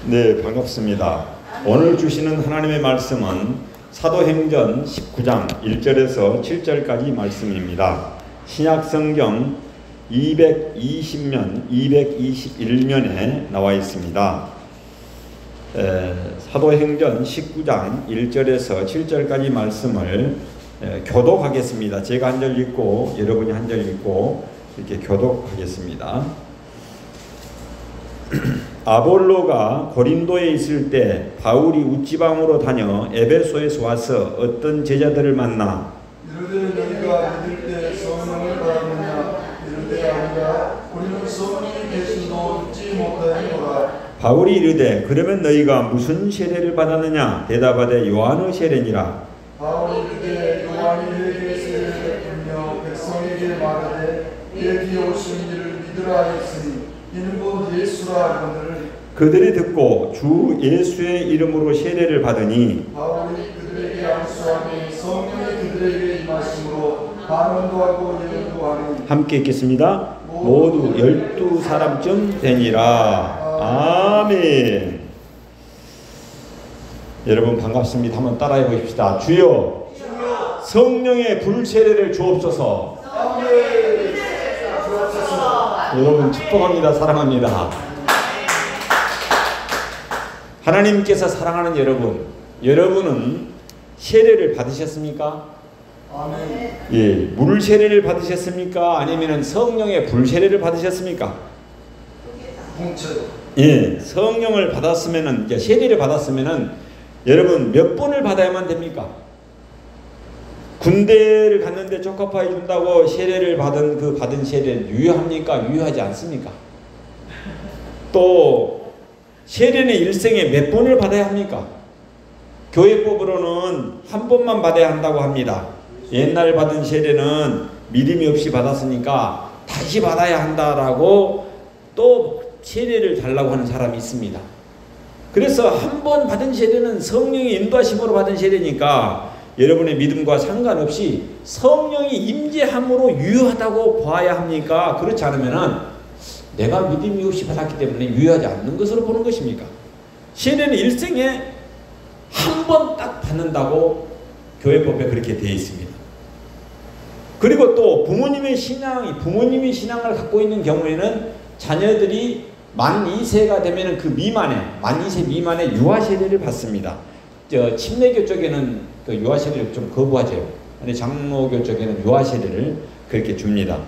네, 반갑습니다. 오늘 주시는 하나님의 말씀은 사도행전 19장 1절에서 7절까지 말씀입니다. 신약성경 220면, 221면에 나와 있습니다. 사도행전 19장 1절에서 7절까지 말씀을 교독하겠습니다. 제가 한 절 읽고 여러분이 한 절 읽고 이렇게 교독하겠습니다. 아볼로가 고린도에 있을 때 바울이 웃지방으로 다녀 에베소에서 와서 어떤 제자들을 만나 이르되 너희가 믿을 때 성령을 받았느냐 이르되 아니라 우리는 성령이 계심도 듣지 못하였노라. 바울이 이르되 그러면 너희가 무슨 세례를 받았느냐 대답하되 요한의 세례니라. 바울이 이르되 요한이 회개의 세례를 베풀며 백성에게 말하되 내 뒤에 오신 이를 믿으라 했으니 이는 곧 예수라 하거늘. 그들이 듣고 주 예수의 이름으로 세례를 받으니 바울이 그들에게 안수하니 성령이 그들에게 임하심으로 반언도 하고 예언도 하니. 함께 읽겠습니다. 모두 12사람쯤 되니라. 아멘. 여러분 반갑습니다. 한번 따라해 보십시다. 주여 성령의 불세례를 주옵소서. 여러분 축복합니다. 사랑합니다. 하나님께서 사랑하는 여러분은 세례를 받으셨습니까? 아멘. 예, 물 세례를 받으셨습니까? 아니면 성령의 불 세례를 받으셨습니까? 공채로. 예, 성령을 받았으면은 이제 세례를 받았으면은 여러분 몇 번을 받아야만 됩니까? 군대를 갔는데 적합하게 준다고 세례를 받은 세례는 유효합니까? 유효하지 않습니까? 또 세례는 일생에 몇 번을 받아야 합니까? 교회법으로는 한 번만 받아야 한다고 합니다. 옛날 받은 세례는 믿음이 없이 받았으니까 다시 받아야 한다라고 또 세례를 달라고 하는 사람이 있습니다. 그래서 한 번 받은 세례는 성령의 인도하심으로 받은 세례니까 여러분의 믿음과 상관없이 성령이 임재함으로 유효하다고 봐야 합니까? 그렇지 않으면은 내가 믿음이 없이 받았기 때문에 유효하지 않는 것으로 보는 것입니까? 세례는 일생에 한 번 딱 받는다고 교회법에 그렇게 되어 있습니다. 그리고 또 부모님의 신앙을 갖고 있는 경우에는 자녀들이 만 2세가 되면 그 미만에, 만 2세 미만에 유아세례를 받습니다. 침례교 쪽에는 그 유아세례를 좀 거부하죠. 근데 장로교 쪽에는 유아세례를 그렇게 줍니다.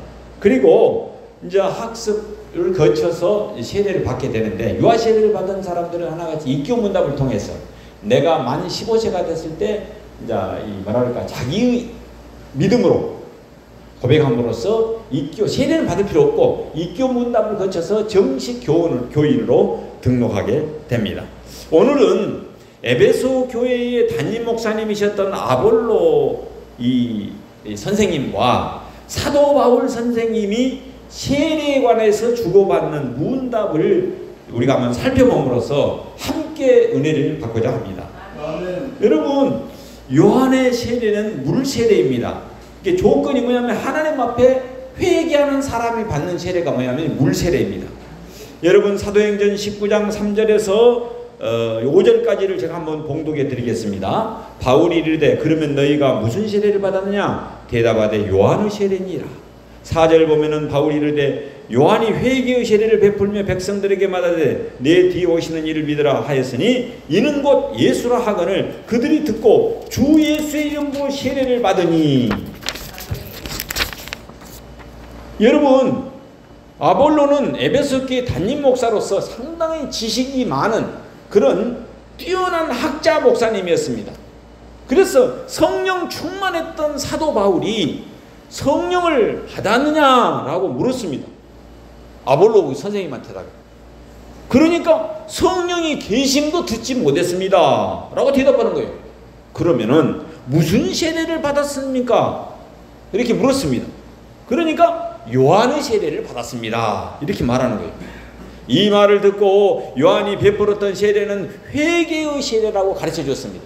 그리고 이제 학습을 거쳐서 세례를 받게 되는데 유아세례를 받은 사람들은 하나같이 입교문답을 통해서 내가 만 15세가 됐을 때 이제 자기의 믿음으로 고백함으로써 세례를 받을 필요 없고 입교문답을 거쳐서 정식 교인으로 등록하게 됩니다. 오늘은 에베소 교회의 담임 목사님이셨던 아볼로 선생님과 사도 바울 선생님이 세례에 관해서 주고받는 문답을 우리가 한번 살펴봄으로써 함께 은혜를 받고자 합니다. 아멘. 여러분 요한의 세례는 물 세례입니다. 이게 조건이 뭐냐면 하나님 앞에 회개하는 사람이 받는 세례가 뭐냐면 물 세례입니다. 여러분 사도행전 19장 3절에서 5절까지를 제가 한번 봉독해 드리겠습니다. 바울이 이르되 그러면 너희가 무슨 세례를 받았느냐 대답하되 요한의 세례니라. 4절 보면은 바울이 이르되 요한이 회개의 세례를 베풀며 백성들에게 말하되 내 뒤에 오시는 이를 믿으라 하였으니 이는 곧 예수라 하거늘 그들이 듣고 주 예수의 이름으로 세례를 받으니. 여러분 아볼로는 에베소 교회 담임 목사로서 상당히 지식이 많은 그런 뛰어난 학자 목사님이었습니다. 그래서 성령 충만했던 사도 바울이 성령을 받았느냐라고 물었습니다. 아볼로 선생님한테다가. 그러니까 성령이 계심도 듣지 못했습니다 라고 대답하는 거예요. 그러면은 무슨 세례를 받았습니까? 이렇게 물었습니다. 그러니까 요한의 세례를 받았습니다 이렇게 말하는 거예요. 이 말을 듣고 요한이 베풀었던 세례는 회개의 세례라고 가르쳐 줬습니다.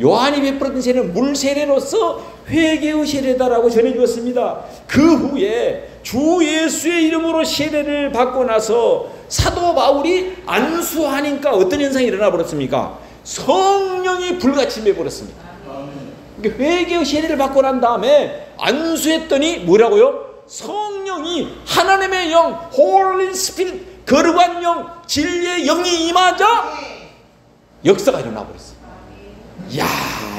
요한이 베풀었던 세례는 물 세례로서 회개의 세례다라고 전해 주었습니다. 그 후에 주 예수의 이름으로 세례를 받고 나서 사도 바울이 안수하니까 어떤 현상이 일어나 버렸습니까? 성령이 불같이 임해버렸습니다. 회개의 세례를 받고 난 다음에 안수했더니 뭐라고요? 성령이 하나님의 영, 홀리 스피릿, 거룩한 영, 진리의 영이 임하자 역사가 일어나 버렸어요. 이야,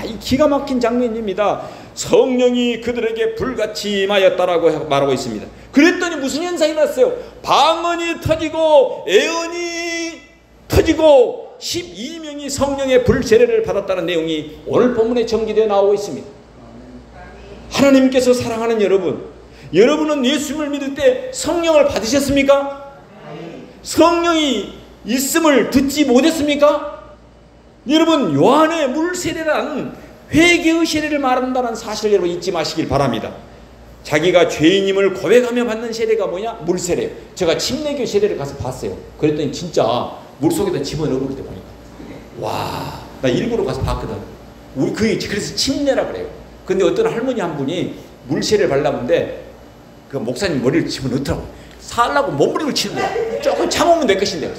이 기가 막힌 장면입니다. 성령이 그들에게 불같이 임하였다라고 말하고 있습니다. 그랬더니 무슨 현상이 났어요? 방언이 터지고 애언이 터지고 12명이 성령의 불세례를 받았다는 내용이 오늘 본문에 전기되어 나오고 있습니다. 하나님께서 사랑하는 여러분, 여러분은 예수님을 믿을 때 성령을 받으셨습니까? 성령이 있음을 듣지 못했습니까? 여러분, 요한의 물세례란 회개의 세례를 말한다는 사실을 여러분 잊지 마시길 바랍니다. 자기가 죄인임을 고백하며 받는 세례가 뭐냐? 물세례. 제가 침례교 세례를 가서 봤어요. 그랬더니 진짜 물속에다 집어넣어보기도 보니까 와, 나 일부러 가서 봤거든. 그래서 침례라 그래요. 근데 어떤 할머니 한 분이 물세례를 받려는데 그 목사님 머리를 집어넣더라고. 살라고 몸부림을 치는 거야. 조금 참으면 될 것인데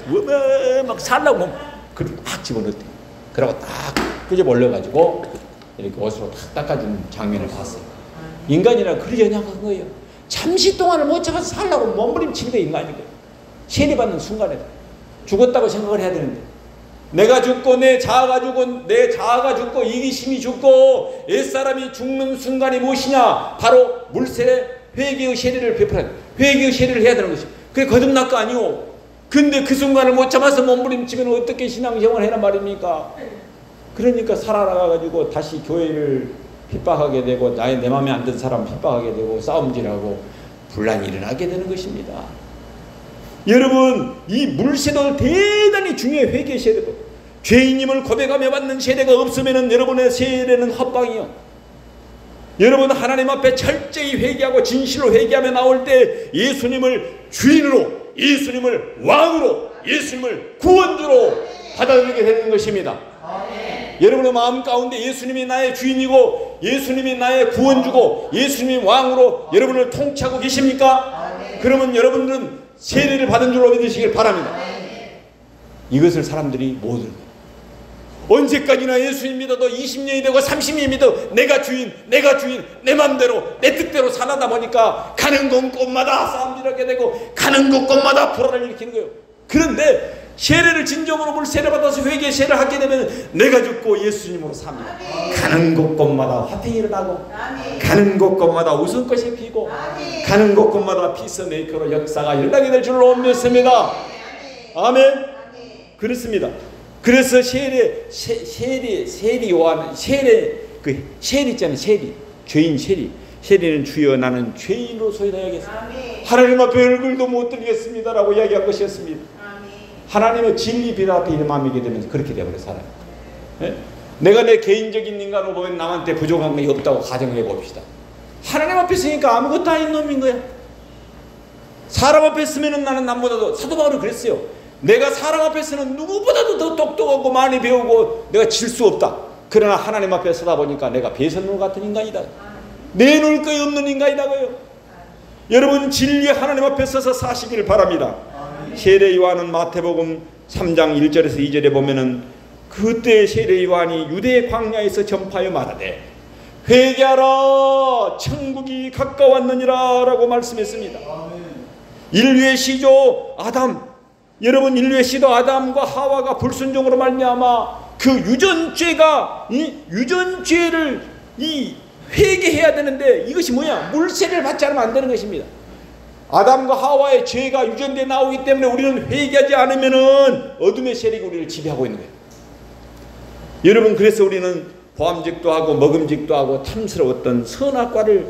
막 살라고 그렇게 막 집어넣대. 그러고 딱 끄집어 올려가지고 이렇게 옷으로 탁 닦아주는 장면을 봤어요. 인간이라 그리 연약한 거예요. 잠시 동안을 못 잡아서 살라고 몸부림 치는 게 인간인 거예요. 세례받는 순간에 죽었다고 생각을 해야 되는데, 내가 죽고 내 자아가 죽고 이기심이 죽고 옛사람이 죽는 순간이 무엇이냐? 바로 물세례, 회개의 세례를 베풀어야 돼. 회개의 세례를 해야 되는 것이죠. 그게 거듭날 거 아니오. 근데 그 순간을 못 참아서 몸부림치면 어떻게 신앙생활을 해란 말입니까? 그러니까 살아나가지고 다시 교회를 핍박하게 되고 내 마음에 안 든 사람 핍박하게 되고 싸움질하고 분란이 일어나게 되는 것입니다. 여러분, 이 물세례도 대단히 중요해요. 회개 세례도. 죄인임을 고백하며 받는 세례가 없으면 여러분의 세례는 헛방이요. 여러분, 하나님 앞에 철저히 회개하고 진실로 회개하며 나올 때 예수님을 주인으로, 예수님을 왕으로, 예수님을 구원주로 받아들이게 되는 것입니다. 여러분의 마음 가운데 예수님이 나의 주인이고 예수님이 나의 구원주고 예수님이 왕으로 여러분을 통치하고 계십니까? 그러면 여러분들은 세례를 받은 줄로 믿으시길 바랍니다. 이것을 사람들이 모두 언제까지나 예수님 믿어도 20년이 되고 30년이 믿어도 내가 주인 내 맘대로 내 뜻대로 살아다 보니까 가는 곳곳마다 싸움질하게 되고 가는 곳곳마다 불화를 일으키는 거예요. 그런데 세례를 진정으로 물세례 받아서 회개 세례를 하게 되면 내가 죽고 예수님으로 삽니다. 가는 곳곳마다 화평이 일어나고 가는 곳곳마다 웃음꽃이 피고 가는 곳곳마다 피스메이커로 역사가 일어나게 될 줄로 믿습니다. 아멘. 그렇습니다. 그래서 세리 요한 세리 있잖아요. 죄인 세리는 주여 나는 죄인으로 소인하여겠습니다. 하나님 앞에 얼굴도 못 들겠습니다라고 이야기한 것이었습니다. 하나님의 진리 빛 앞에 임함이게 되면서 그렇게 되어버려 살아요. 예? 내가 내 개인적인 인간으로 보면 남한테 부족한 게 없다고 가정해 봅시다. 하나님 앞에 있으니까 아무것도 아닌 놈인 거야. 사람 앞에 있으면 나는 남보다도, 사도 바울은 그랬어요. 내가 사람 앞에 서는 누구보다도 더 똑똑하고 많이 배우고 내가 질 수 없다. 그러나 하나님 앞에 서다 보니까 내가 배설물 같은 인간이다. 내놓을 거 없는 인간이다고요. 여러분, 진리의 하나님 앞에 서서 사시길 바랍니다. 세례 요한은 마태복음 3장 1절에서 2절에 보면은 그때 세례 요한이 유대 광야에서 전파하여 말하되 회개하라 천국이 가까웠느니라 라고 말씀했습니다. 인류의 시조 아담, 여러분, 인류의 시도 아담과 하와가 불순종으로 말미암아 그 유전죄를 회개해야 되는데 이것이 뭐냐? 물세례를 받지 않으면 안 되는 것입니다. 아담과 하와의 죄가 유전되어 나오기 때문에 우리는 회개하지 않으면은 어둠의 세력이 우리를 지배하고 있는 거예요. 여러분, 그래서 우리는 보암직도 하고 먹음직도 하고 탐스러웠던 선악과를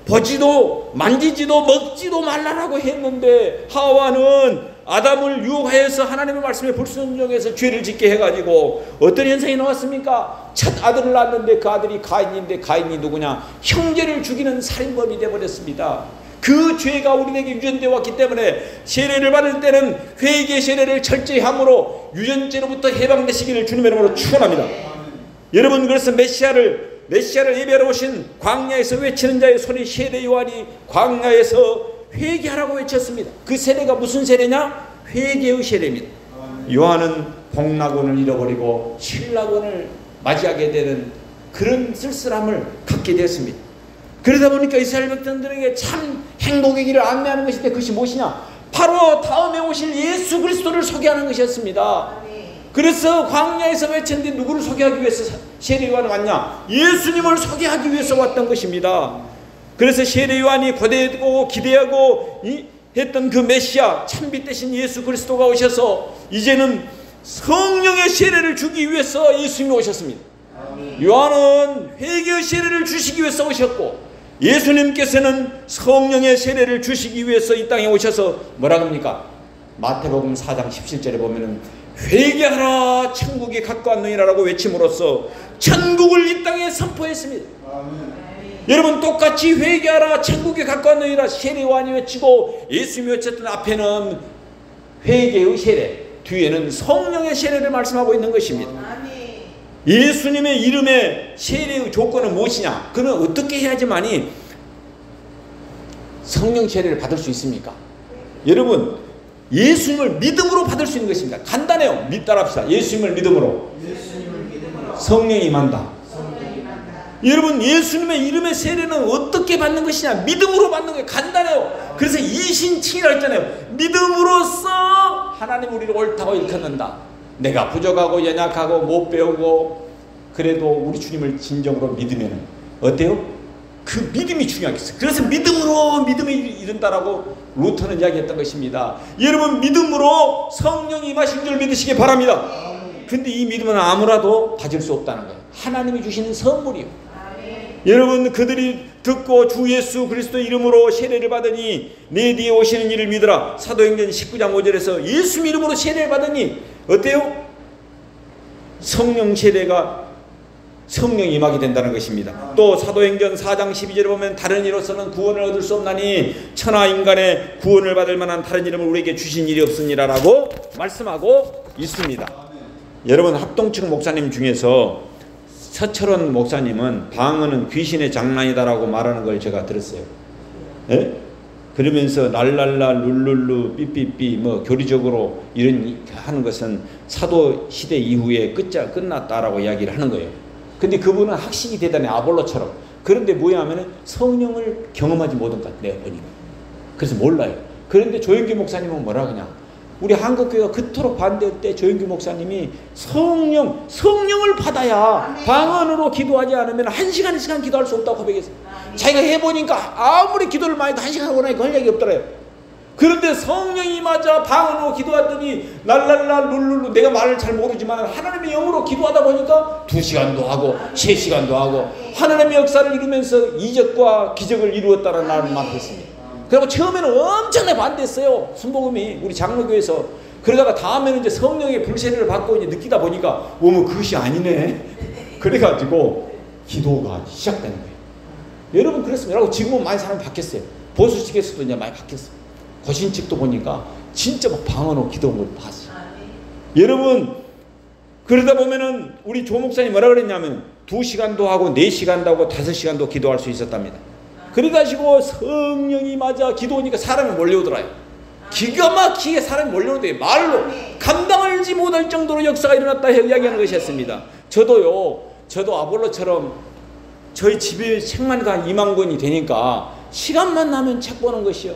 보지도 만지지도 먹지도 말라라고 했는데 하와는 아담을 유혹하여서 하나님의 말씀에 불순종해서 죄를 짓게 해가지고 어떤 현상이 나왔습니까? 첫 아들을 낳았는데 그 아들이 가인인데 가인이 누구냐? 형제를 죽이는 살인범이 되어버렸습니다. 그 죄가 우리에게 유전되어 왔기 때문에 세례를 받을 때는 회개 세례를 철저히 함으로 유전죄로부터 해방되시기를 주님의 이름으로 축원합니다. 여러분, 그래서 메시아를 메시아를 예배하러 오신 광야에서 외치는 자의 소리 세례 요한이 광야에서 회개하라고 외쳤습니다. 그 세례가 무슨 세례냐? 회개의 세례입니다. 요한은 복락원을 잃어버리고 신락원을 맞이하게 되는 그런 쓸쓸함을 갖게 되었습니다. 그러다 보니까 이스라엘 백성들에게 참 행복의 길을 안내하는 것인데 그것이 무엇이냐? 바로 다음에 오실 예수 그리스도를 소개하는 것이었습니다. 그래서 광야에서 외쳤는데 누구를 소개하기 위해서 세례 요한이 왔냐? 예수님을 소개하기 위해서 왔던 것입니다. 그래서 세례 요한이 고대하고 기대하고 했던 그 메시아 참빛 대신 예수 그리스도가 오셔서 이제는 성령의 세례를 주기 위해서 예수님이 오셨습니다. 요한은 회개의 세례를 주시기 위해서 오셨고 예수님께서는 성령의 세례를 주시기 위해서 이 땅에 오셔서 뭐라 합니까? 마태복음 4장 17절에 보면은 회개하라 천국이 가까웠느니라라고 외침으로써 천국을 이 땅에 선포했습니다. 여러분 똑같이 회개하라 천국이 가까웠느니라 세례 요한이 외치고 예수님이 외쳤던 앞에는 회개의 세례, 뒤에는 성령의 세례를 말씀하고 있는 것입니다. 예수님의 이름의 세례의 조건은 무엇이냐? 그는 어떻게 해야지만이 성령 세례를 받을 수 있습니까? 여러분 예수님을 믿음으로 받을 수 있는 것입니다. 간단해요. 따라합시다. 예수님을 믿음으로 성령이 임한다. 여러분 예수님의 이름의 세례는 어떻게 받는 것이냐? 믿음으로 받는 거예요. 간단해요. 그래서 이신칭이라 했잖아요. 믿음으로써 하나님 우리를 옳다고 일컫는다. 내가 부족하고 연약하고 못 배우고 그래도 우리 주님을 진정으로 믿으면 어때요? 그 믿음이 중요하겠어요. 그래서 믿음으로 믿음에 이른다라고 루터는 이야기했던 것입니다. 여러분 믿음으로 성령이 임하신 줄 믿으시기 바랍니다. 근데 이 믿음은 아무라도 가질 수 없다는 거예요. 하나님이 주시는 선물이요. 여러분 그들이 듣고 주 예수 그리스도 이름으로 세례를 받으니 내 뒤에 오시는 이를 믿으라. 사도행전 19장 5절에서 예수 이름으로 세례를 받으니 어때요? 성령 세례가 성령이 임하게 된다는 것입니다. 또 사도행전 4장 12절에 보면 다른 이로서는 구원을 얻을 수 없나니 천하 인간의 구원을 받을 만한 다른 이름을 우리에게 주신 일이 없습니다라고 말씀하고 있습니다. 여러분 합동측 목사님 중에서 서철원 목사님은 방언은 귀신의 장난이다라고 말하는 걸 제가 들었어요. 예? 그러면서 랄랄라 룰룰루 삐삐삐 뭐 교리적으로 이런 하는 것은 사도 시대 이후에 끝났다라고 이야기를 하는 거예요. 근데 그분은 학식이 대단해 아볼로처럼. 그런데 뭐야 하면은 성령을 경험하지 못한 것 같아요. 보니까. 그래서 몰라요. 그런데 조영규 목사님은 뭐라 그냥 우리 한국교회가 그토록 반대할 때 조영규 목사님이 성령을 받아야 방언으로 기도하지 않으면 1시간 기도할 수 없다고 고백했어요. 자기가 해보니까 아무리 기도를 많이 해도 1시간 하고 나니까 할 얘기 없더래요. 그런데 성령이 맞아 방언으로 기도하더니 랄랄라 룰룰루 내가 말을 잘 모르지만 하나님의 영으로 기도하다 보니까 2시간도 하고 3시간도 하고 하나님의 역사를 이루면서 이적과 기적을 이루었다는 말을 했습니다. 그리고 처음에는 엄청나게 반대했어요. 순복음이 우리 장로교에서. 그러다가 다음에는 이제 성령의 불세례를 받고 이제 느끼다 보니까 어머 그것이 아니네. 그래가지고 기도가 시작되는 거예요. 여러분 그렇습니다. 지금은 많이 사람이 바뀌었어요. 보수 측에서도 이제 많이 바뀌었어요. 거신 측도 보니까 진짜 막 방언으로 기도한 걸 봤어요. 여러분 그러다 보면은 우리 조 목사님 뭐라 그랬냐면 2시간도 하고 4시간도 하고 5시간도 기도할 수 있었답니다. 그래가지고 성령이 맞아 기도하니까 사람이 몰려오더라요. 기가 막히게 사람이 몰려오더라요. 말로 감당하지 못할 정도로 역사가 일어났다 이야기하는 것이었습니다. 저도 아볼로처럼 저희 집에 책만 가 2만 권이 되니까 시간만 나면 책 보는 것이요.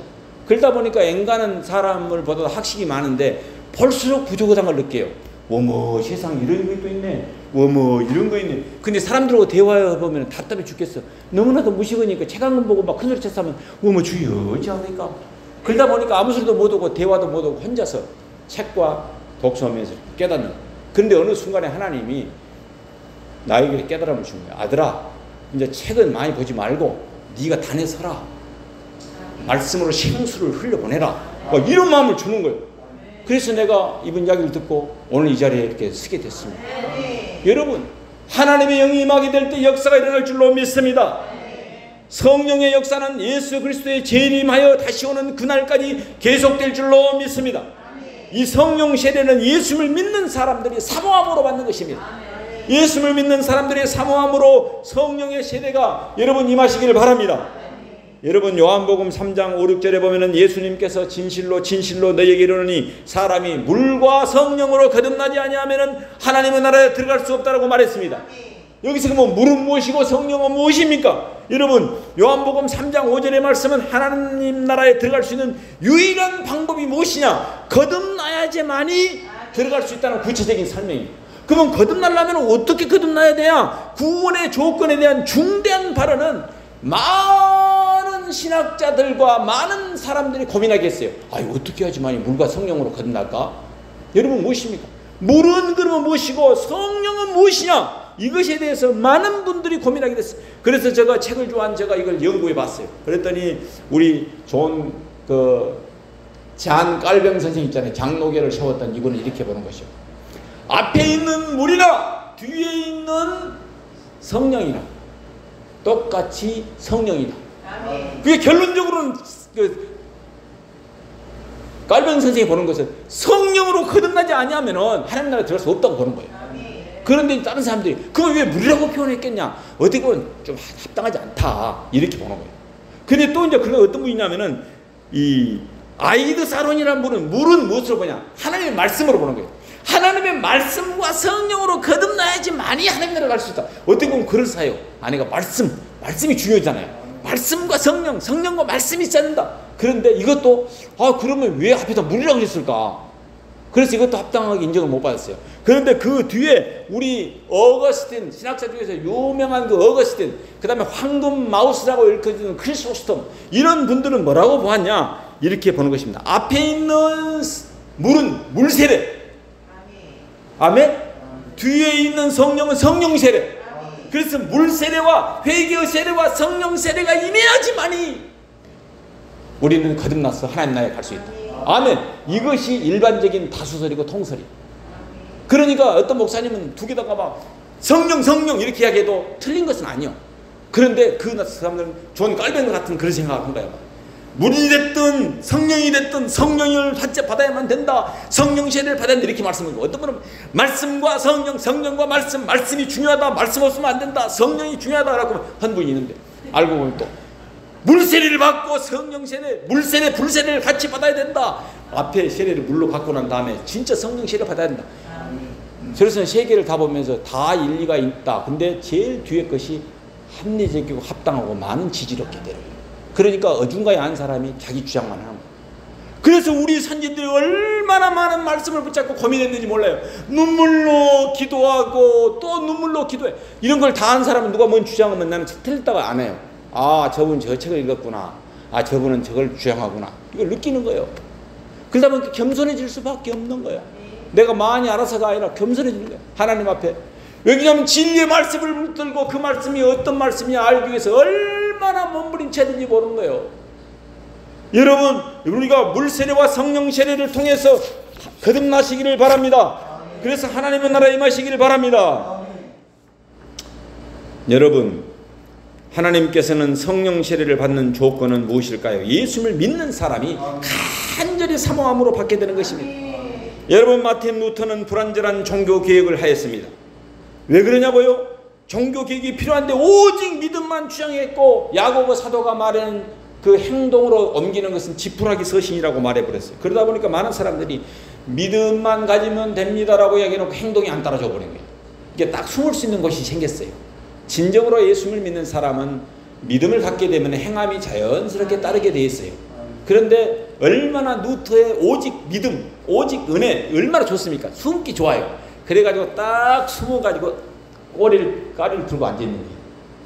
그러다 보니까 앵간한 사람을 보다 학식이 많은데 볼수록 부족하다는 걸 느껴요. 어머 세상 이런 것도 있네. 어머 이런 거 있네. 근데 사람들하고 대화해보면 답답해 죽겠어. 너무나도 무식하니까 책 한 권 보고 막 큰소리 쳐서 하면 어머 주여 어찌 합니까? 그러다 보니까 아무 소리도 못하고 대화도 못하고 혼자서 책과 독서하면서 깨닫는. 그런데 어느 순간에 하나님이 나에게 깨달음을 주는 거야. 아들아 이제 책은 많이 보지 말고 네가 단에 서라. 말씀으로 생수를 흘려보내라. 이런 마음을 주는 거예요. 그래서 내가 이번 이야기를 듣고 오늘 이 자리에 이렇게 서게 됐습니다. 여러분 하나님의 영이 임하게 될 때 역사가 일어날 줄로 믿습니다. 성령의 역사는 예수 그리스도의 재림하여 다시 오는 그날까지 계속될 줄로 믿습니다. 이 성령 세례는 예수를 믿는 사람들이 사모함으로 받는 것입니다. 예수를 믿는 사람들의 사모함으로 성령의 세례가 여러분 임하시기를 바랍니다. 여러분 요한복음 3장 5, 6절에 보면은 예수님께서 진실로 진실로 너희에게 이르노니 사람이 물과 성령으로 거듭나지 아니하면은 하나님의 나라에 들어갈 수 없다라고 말했습니다. 여기서 뭐 물은 무엇이고 성령은 무엇입니까? 여러분 요한복음 3장 5절의 말씀은 하나님 나라에 들어갈 수 있는 유일한 방법이 무엇이냐? 거듭나야지만이 들어갈 수 있다는 구체적인 설명입니다. 그러면 거듭나려면 어떻게 거듭나야 돼야? 구원의 조건에 대한 중대한 발언은 많은 신학자들과 많은 사람들이 고민하게 했어요. 어떻게 해야지만이 물과 성령으로 거듭날까? 여러분 무엇입니까? 물은 그러면 무엇이고 성령은 무엇이냐? 이것에 대해서 많은 분들이 고민하게 됐어요. 그래서 제가 책을 좋아한 제가 이걸 연구해 봤어요. 그랬더니 우리 좋은 잔 깔병 선생 있잖아요. 장로교를 세웠던 이분은 이렇게 보는 것이요. 앞에 있는 물이나 뒤에 있는 성령이나 똑같이 성령이다. 그게 결론적으로는 깔병 선생이 보는 것은 성령으로 거듭나지 아니하면 하나님 나라에 들어갈 수 없다고 보는 거예요. 그런데 다른 사람들이 그걸 왜 물이라고 표현했겠냐? 어떻게 보면 좀 합당하지 않다 이렇게 보는 거예요. 근데 또 이제 그런 어떤 분이냐면은 이 아이드 사론이라는 물은 무엇으로 보냐? 하나님의 말씀으로 보는 거예요. 하나님의 말씀과 성령으로 거듭나야지만이 하나님 나라에 갈 수 있다. 어떻게 보면 그럴싸해요. 아내가 말씀이 중요하잖아요. 말씀과 성령과 말씀이 있어야 된다. 그런데 이것도 그러면 왜 앞에다 물이라고 그랬을까? 그래서 이것도 합당하게 인정을 못 받았어요. 그런데 그 뒤에 우리 어거스틴, 신학자 중에서 유명한 그 어거스틴, 그 다음에 황금 마우스라고 일컬어지는 크리소스톰, 이런 분들은 뭐라고 보았냐? 이렇게 보는 것입니다. 앞에 있는 물은 물세례, 아멘. 뒤에 있는 성령은 성령 세례. 그래서 물 세례와 회개의 세례와 성령 세례가 임해야지만이 우리는 거듭나서 하나님 나라에 갈 수 있다. 아멘. 이것이 일반적인 다수설이고 통설이. 그러니까 어떤 목사님은 두 개다가 막 성령 이렇게 이야기해도 틀린 것은 아니요. 그런데 그 사람들은 존 깔뱅 같은 그런 생각을 한 거예요. 물이 됐든 성령이 됐든 성령을 받아야만 된다. 성령 세례를 받아야 된다. 이렇게 말씀하고, 어떤 분은 말씀과 성령과 말씀이 중요하다. 말씀 없으면 안 된다. 성령이 중요하다라고 한 분이 있는데, 알고 보면 또 물세례를 받고 성령 세례, 물세례, 불세례를 같이 받아야 된다. 앞에 세례를 물로 받고 난 다음에 진짜 성령 세례를 받아야 된다. 그래서 세 개를 다 보면서 다 일리가 있다. 근데 제일 뒤에 것이 합리적이고 합당하고 많은 지지를 얻게 돼요. 그러니까 어중간한 사람이 자기 주장만 하는 거예요. 그래서 우리 선진들이 얼마나 많은 말씀을 붙잡고 고민했는지 몰라요. 눈물로 기도하고 또 눈물로 기도해. 이런 걸 다 한 사람은 누가 뭔 주장하면 나는 틀렸다고 안 해요. 저분 저 책을 읽었구나. 저분은 저걸 주장하구나. 이걸 느끼는 거예요. 그러다 보니까 겸손해질 수밖에 없는 거예요. 내가 많이 알아서가 아니라 겸손해지는 거예요. 하나님 앞에. 왜냐하면 진리의 말씀을 붙들고 그 말씀이 어떤 말씀이냐 알기 위해서 얼마나 몸부림쳐야 되는지 모르는 거예요. 여러분, 우리가 물세례와 성령 세례를 통해서 거듭나시기를 바랍니다. 그래서 하나님의 나라에 임하시기를 바랍니다. 여러분, 하나님께서는 성령 세례를 받는 조건은 무엇일까요? 예수를 믿는 사람이 간절히 사모함으로 받게 되는 것입니다. 여러분, 마틴 루터는 불완전한 종교 개혁을 하였습니다. 왜 그러냐고요? 종교 개혁이 필요한데 오직 믿음만 주장했고, 야고보 사도가 말하는 그 행동으로 옮기는 것은 지푸라기 서신이라고 말해버렸어요. 그러다 보니까 많은 사람들이 믿음만 가지면 됩니다라고 이야기해놓고 행동이 안 따라져 버린 거예요. 이게 딱 숨을 수 있는 곳이 생겼어요. 진정으로 예수를 믿는 사람은 믿음을 갖게 되면 행함이 자연스럽게 따르게 돼 있어요. 그런데 얼마나 루터의 오직 믿음, 오직 은혜 얼마나 좋습니까? 숨기 좋아요. 그래가지고 딱 숨어가지고 까리를 들고 앉아있는 거예요.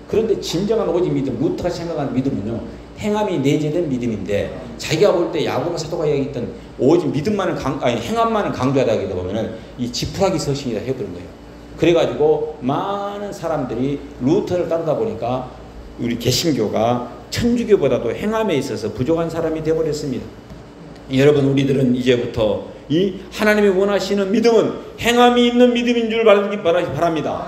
그런데 진정한 오직 믿음, 루터가 생각하는 믿음은요, 행함이 내재된 믿음인데, 자기가 볼 때 야고보 사도가 얘기했던 오직 믿음만을 행함만을 강조하다 하게 보면은 이 지푸라기 서신이라 해버린 거예요. 그래가지고 많은 사람들이 루터를 따르다 보니까 우리 개신교가 천주교보다도 행함에 있어서 부족한 사람이 되어버렸습니다. 여러분, 우리들은 이제부터 이 하나님이 원하시는 믿음은 행함이 있는 믿음인 줄 바랍니다.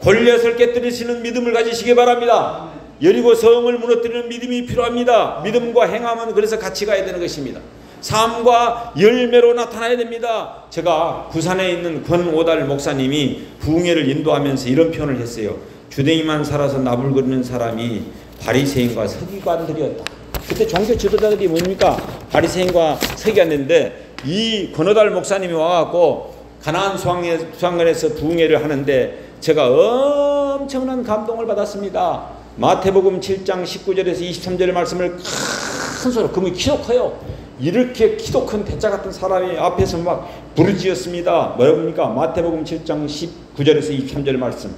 골리앗을 깨뜨리시는 믿음을 가지시기 바랍니다. 여리고 성을 무너뜨리는 믿음이 필요합니다. 믿음과 행함은 그래서 같이 가야 되는 것입니다. 삶과 열매로 나타나야 됩니다. 제가 부산에 있는 권오달 목사님이 부흥회를 인도하면서 이런 표현을 했어요. 주댕이만 살아서 나불거리는 사람이 바리새인과 서기관들이었다. 그때 종교 지도자들이 뭡니까? 바리새인과 서기관인데, 이 권오달 목사님이 와갖고 가나안 수양관에서 부흥회를 하는데 제가 엄청난 감동을 받았습니다. 마태복음 7장 19절에서 23절의 말씀을 큰 소리로, 그분이 키도 커요. 이렇게 키도 큰 대자 같은 사람이 앞에서 막 부르짖었습니다. 뭐랍니까? 마태복음 7장 19절에서 23절의 말씀.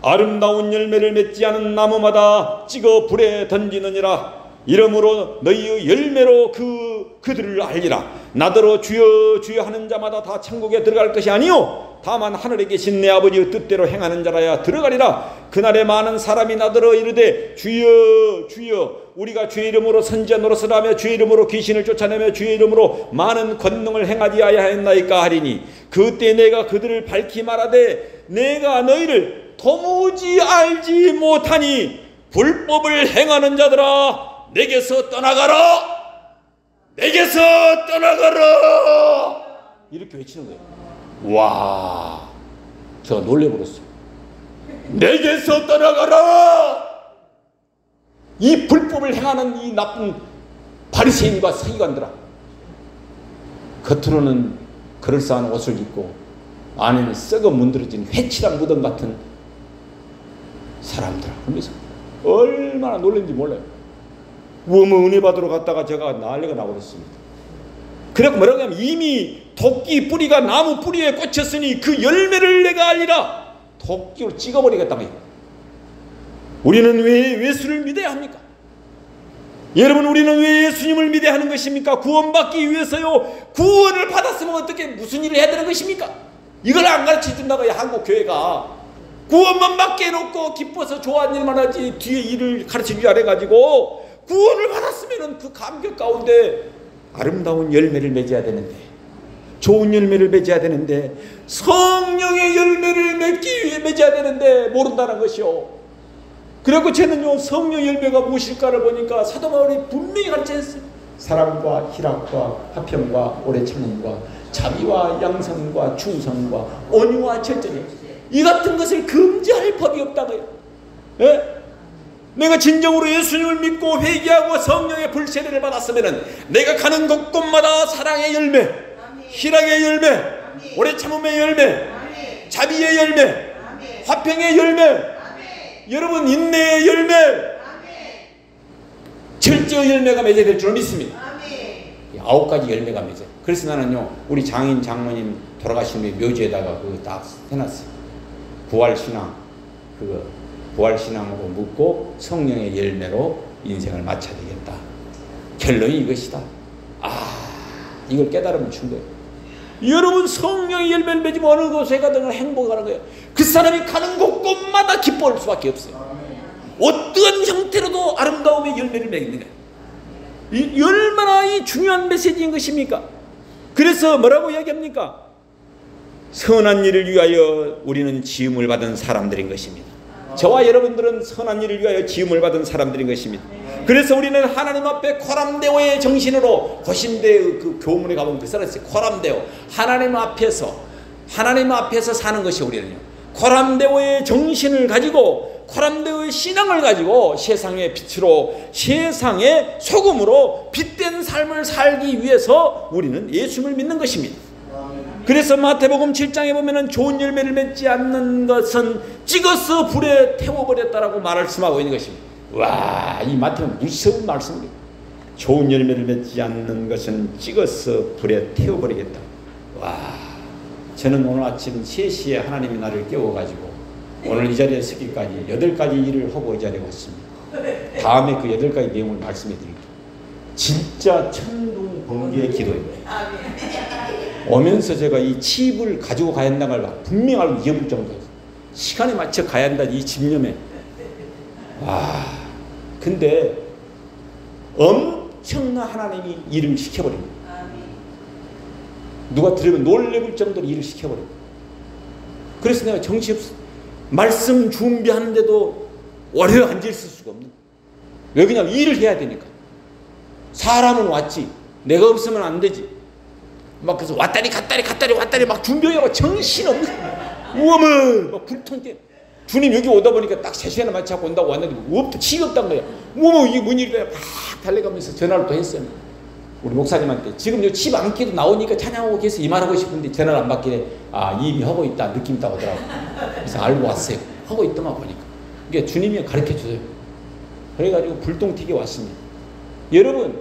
아름다운 열매를 맺지 않은 나무마다 찍어 불에 던지느니라. 이러므로 너희의 열매로 그들을 알리라. 나더러 주여 주여 하는 자마다 다 천국에 들어갈 것이 아니요 다만 하늘에 계신 내 아버지의 뜻대로 행하는 자라야 들어가리라. 그날에 많은 사람이 나더러 이르되 주여 주여 우리가 주의 이름으로 선지자 노릇을 하며 주의 이름으로 귀신을 쫓아내며 주의 이름으로 많은 권능을 행하지 아니하였나이까 하리니 그때 내가 그들을 밝히 말하되 내가 너희를 도무지 알지 못하니 불법을 행하는 자들아 내게서 떠나가라. 내게서 떠나가라. 이렇게 외치는 거예요. 와, 제가 놀래버렸어요. 내게서 떠나가라. 이 불법을 행하는 이 나쁜 바리새인과 서기관들아, 겉으로는 그럴싸한 옷을 입고 안에는 썩어 문드러진 회칠한 무덤 같은 사람들아. 그러면서 얼마나 놀랐는지 몰라요. 우어머 은혜 받으러 갔다가 제가 난리가 나버렸습니다. 그래서 뭐라고 하면 이미 도끼 뿌리가 나무 뿌리에 꽂혔으니 그 열매를 내가 알리라. 도끼로 찍어버리겠다고. 우리는 왜 예수를 믿어야 합니까? 여러분, 우리는 왜 예수님을 믿어야 하는 것입니까? 구원받기 위해서요. 구원을 받았으면 어떻게 무슨 일을 해야 되는 것입니까? 이걸 안 가르쳐준다고요. 한국 교회가 구원만 받게 해놓고 기뻐서 좋아하는 일만 하지 뒤에 일을 가르쳐주지 않아가지고, 구원을 받았으면 그 감격 가운데 아름다운 열매를 맺어야 되는데, 좋은 열매를 맺어야 되는데, 성령의 열매를 맺기 위해 맺어야 되는데 모른다는 것이요. 그리고 저는요, 성령 열매가 무엇일까를 보니까 사도 바울이 분명히 가르쳤어요. 사랑과 희락과 화평과 오래 참음과 자비와 양성과 충성과 온유와 절제력, 이 같은 것을 금지할 법이 없다고요. 예? 내가 진정으로 예수님을 믿고 회개하고 성령의 불세례를 받았으면 내가 가는 곳곳마다 사랑의 열매, 희락의 열매, 오래 참음의 열매, 자비의 열매, 화평의 열매, 여러분 인내의 열매, 절제의 열매가 맺어야 될 줄 믿습니다. 9가지 열매가 맺어요. 그래서 나는요, 우리 장인 장모님 돌아가신 후에 묘지에다가 그거 딱 해놨어요. 부활신앙, 그거 부활신앙으로 묻고 성령의 열매로 인생을 마쳐야 되겠다. 결론이 이것이다. 이걸 깨달으면 충분해요. 여러분, 성령의 열매를 맺으면 어느 곳에 가든 행복하는 거예요. 그 사람이 가는 곳곳마다 기뻐할 수밖에 없어요. 어떤 형태로도 아름다움의 열매를 맺는 거예요. 이 얼마나 이 중요한 메시지인 것입니까? 그래서 뭐라고 이야기합니까? 선한 일을 위하여 우리는 지음을 받은 사람들인 것입니다. 저와 여러분들은 선한 일을 위하여 지음을 받은 사람들인 것입니다. 그래서 우리는 하나님 앞에 코람데오의 정신으로, 고신대의 그 교문에 가보면 그 써놨어요. 코람데오, 하나님 앞에서 사는 것이 우리는요, 코람데오의 정신을 가지고, 코람데오의 신앙을 가지고 세상의 빛으로, 세상의 소금으로 빛된 삶을 살기 위해서 우리는 예수님을 믿는 것입니다. 그래서 마태복음 7장에 보면은 좋은 열매를 맺지 않는 것은 찍어서 불에 태워버렸다라고 말씀하고 있는 것입니다. 와, 이 마태복음 무서운 말씀입니다. 좋은 열매를 맺지 않는 것은 찍어서 불에 태워버리겠다. 와, 저는 오늘 아침 3시에 하나님이 나를 깨워가지고 오늘 이 자리에 서기까지 8가지 일을 하고 이 자리에 왔습니다. 다음에 그 8가지 내용을 말씀해 드릴게요. 진짜 천둥 번개의 기도입니다. 오면서 제가 이 칩을 가지고 가야 한다는 걸 분명히 알고 이어볼 정도였어요. 시간에 맞춰 가야 한다, 이 집념에. 와, 근데 엄청난 하나님이 일을 시켜버립니다. 누가 들으면 놀래볼 정도로 일을 시켜버립니다. 그래서 내가 정신없어. 말씀 준비하는데도 오래 앉아있을 수가 없는 거예요. 왜 그냥 일을 해야 되니까. 사람은 왔지. 내가 없으면 안 되지. 막 그래서 왔다리 갔다리 막 준비하고 정신없는 우엄을 막 불통 뛰어. 주님 여기 오다 보니까 딱 3시간에 맞춰 갖고 온다고 왔는데 없다, 지가 없단 거야. 어머 이게 뭔 일이야. 막 달려가면서 전화를 또 했어요. 우리 목사님한테 지금 요 집 안기도 나오니까 찬양하고 계서 이 말하고 싶은데 전화를 안 받길래 이미 하고 있다 느낌 있다고 하더라고. 그래서 알고 왔어요. 하고 있더만 보니까. 그게 주님이 가르쳐줘요. 그래가지고 불똥 튀게 왔습니다. 여러분,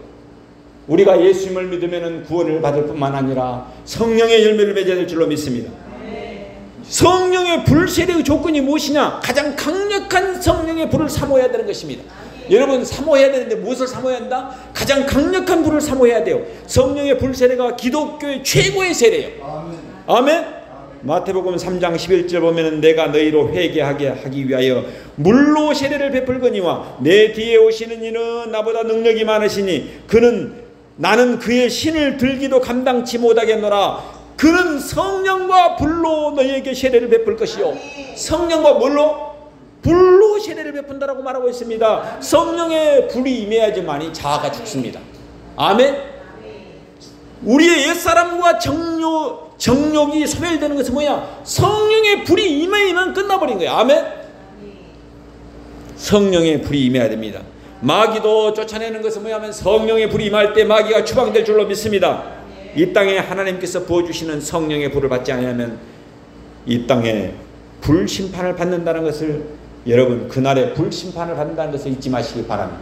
우리가 예수님을 믿으면 구원을 받을 뿐만 아니라 성령의 열매를 맺어야 될 줄로 믿습니다. 성령의 불 세례의 조건이 무엇이냐? 가장 강력한 성령의 불을 사모해야 되는 것입니다. 여러분, 사모해야 되는데 무엇을 사모해야 한다? 가장 강력한 불을 사모해야 돼요. 성령의 불 세례가 기독교의 최고의 세례예요. 아멘. 마태복음 3장 11절 보면은 내가 너희로 회개하게 하기 위하여 물로 세례를 베풀거니와 내 뒤에 오시는 이는 나보다 능력이 많으시니 나는 그의 신을 들기도 감당치 못하겠노라. 그는 성령과 불로 너희에게 세례를 베풀 것이요. 성령과 뭘로? 불로 세례를 베푼다라고 말하고 있습니다. 성령의 불이 임해야지만이 자아가 죽습니다. 아멘. 우리의 옛사람과 정욕이 소멸되는 것은 뭐야? 성령의 불이 임해야만 끝나버린 거야. 아멘. 성령의 불이 임해야 됩니다. 마귀도 쫓아내는 것은 뭐냐면 성령의 불이 임할 때 마귀가 추방될 줄로 믿습니다. 이 땅에 하나님께서 부어주시는 성령의 불을 받지 않으면 이 땅에 불심판을 받는다는 것을, 여러분 그날에 불심판을 받는다는 것을 잊지 마시기 바랍니다.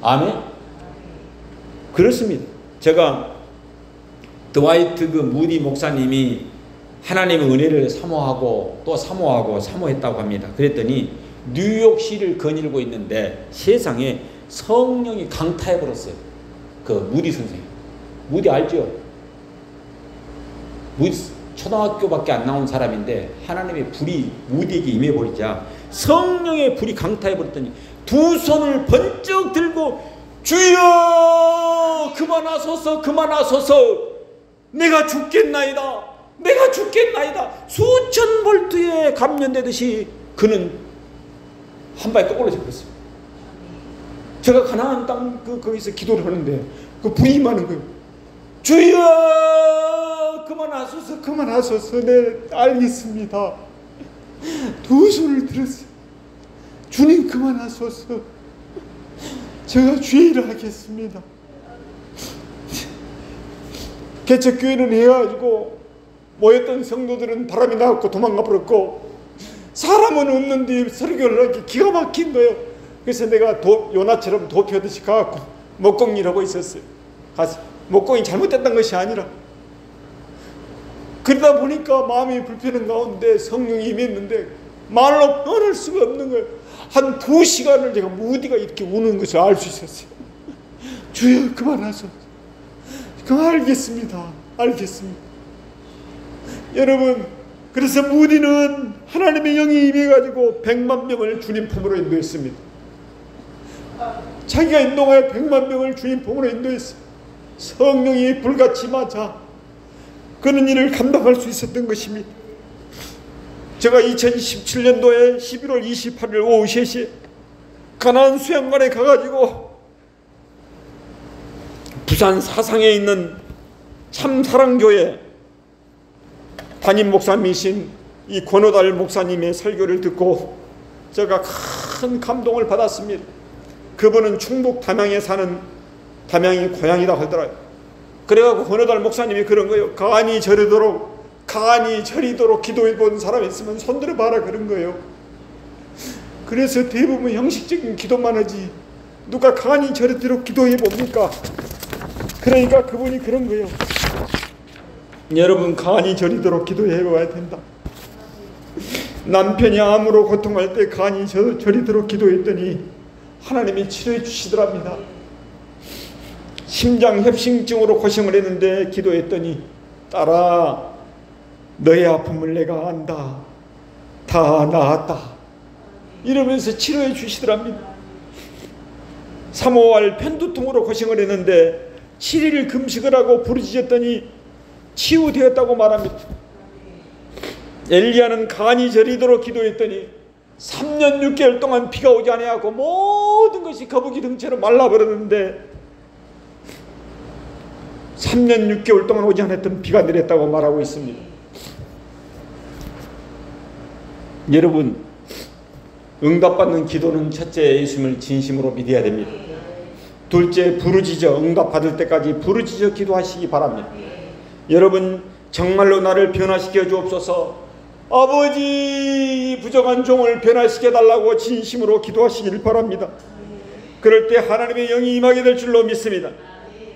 아멘. 그렇습니다. 제가 드와이트 무디 목사님이 하나님의 은혜를 사모하고 또 사모했다고 합니다. 그랬더니 뉴욕시를 거닐고 있는데 세상에 성령이 강타해버렸어요. 그 무디 선생님. 무디 알죠? 무디 초등학교밖에 안 나온 사람인데 하나님의 불이 무디에게 임해버리자 성령의 불이 강타해버렸더니 두 손을 번쩍 들고 주여 그만하소서 내가 죽겠나이다 수천 볼트에 감련되듯이 그는 한 발에 떠올라져 버렸어요. 제가 가나안 땅 거기서 기도를 하는데 그 불이 임하는 거예요. 주여 그만하소서 네 알겠습니다. 두 손을 들었어요. 주님 그만하소서 제가 주의 일을 하겠습니다. 개척교회는 해가지고 모였던 성도들은 바람이 나왔고 도망가 버렸고 사람은 없는데 설교를 하기 기가 막힌 거예요. 그래서 내가 요나처럼 도표듯이 가갖고 목공일 하고 있었어요. 가서 목공이 잘못됐던 것이 아니라 그러다 보니까 마음이 불편한 가운데 성령이 임했는데 말로 표현할 수가 없는 거예요. 한 2시간을 제가 무디가 이렇게 우는 것을 알 수 있었어요. 주여 그만하소서. 알겠습니다. 여러분, 그래서 무디는 하나님의 영이 임해가지고 100만 명을 주님 품으로 인도했습니다. 자기가 인도하여 100만 명을 주님 품으로 인도했어요. 성령이 불같이 맞아 그런 일을 감당할 수 있었던 것입니다. 제가 2017년도에 11월 28일 오후 3시에 가나안 수양관에 가가지고 부산 사상에 있는 참사랑교회 담임 목사님이신 이 권호달 목사님의 설교를 듣고 제가 큰 감동을 받았습니다. 그분은 충북 담양에 사는 담양이 고향이라고 하더라고요. 그래가지고 권호달 목사님이 그런 거예요. 간이 저리도록 기도해 본 사람 있으면 손들어 봐라 그런 거예요. 그래서 대부분 형식적인 기도만 하지 누가 간이 저리도록 기도해 봅니까? 그러니까 그분이 그런 거예요. 여러분 간이 저리도록 기도해 봐야 된다. 남편이 암으로 고통할 때 간이 저리도록 기도했더니 하나님이 치료해 주시더랍니다. 심장협심증으로 고생을 했는데 기도했더니 딸아 너의 아픔을 내가 안다. 다 나았다. 이러면서 치료해 주시더랍니다. 3~5월 편두통으로 고생을 했는데 7일 금식을 하고 부르짖었더니 치유되었다고 말합니다. 엘리야는 간이 저리도록 기도했더니 3년 6개월 동안 비가 오지 아니하고 모든 것이 거북이 등처럼 말라버렸는데 3년 6개월 동안 오지 않았던 비가 내렸다고 말하고 있습니다. 여러분, 응답받는 기도는 첫째 예수님을 진심으로 믿어야 됩니다. 둘째, 부르짖어 응답받을 때까지 부르짖어 기도하시기 바랍니다. 여러분, 정말로 나를 변화시켜 주옵소서. 아버지, 부족한 종을 변화시켜 달라고 진심으로 기도하시길 바랍니다. 그럴 때 하나님의 영이 임하게 될 줄로 믿습니다.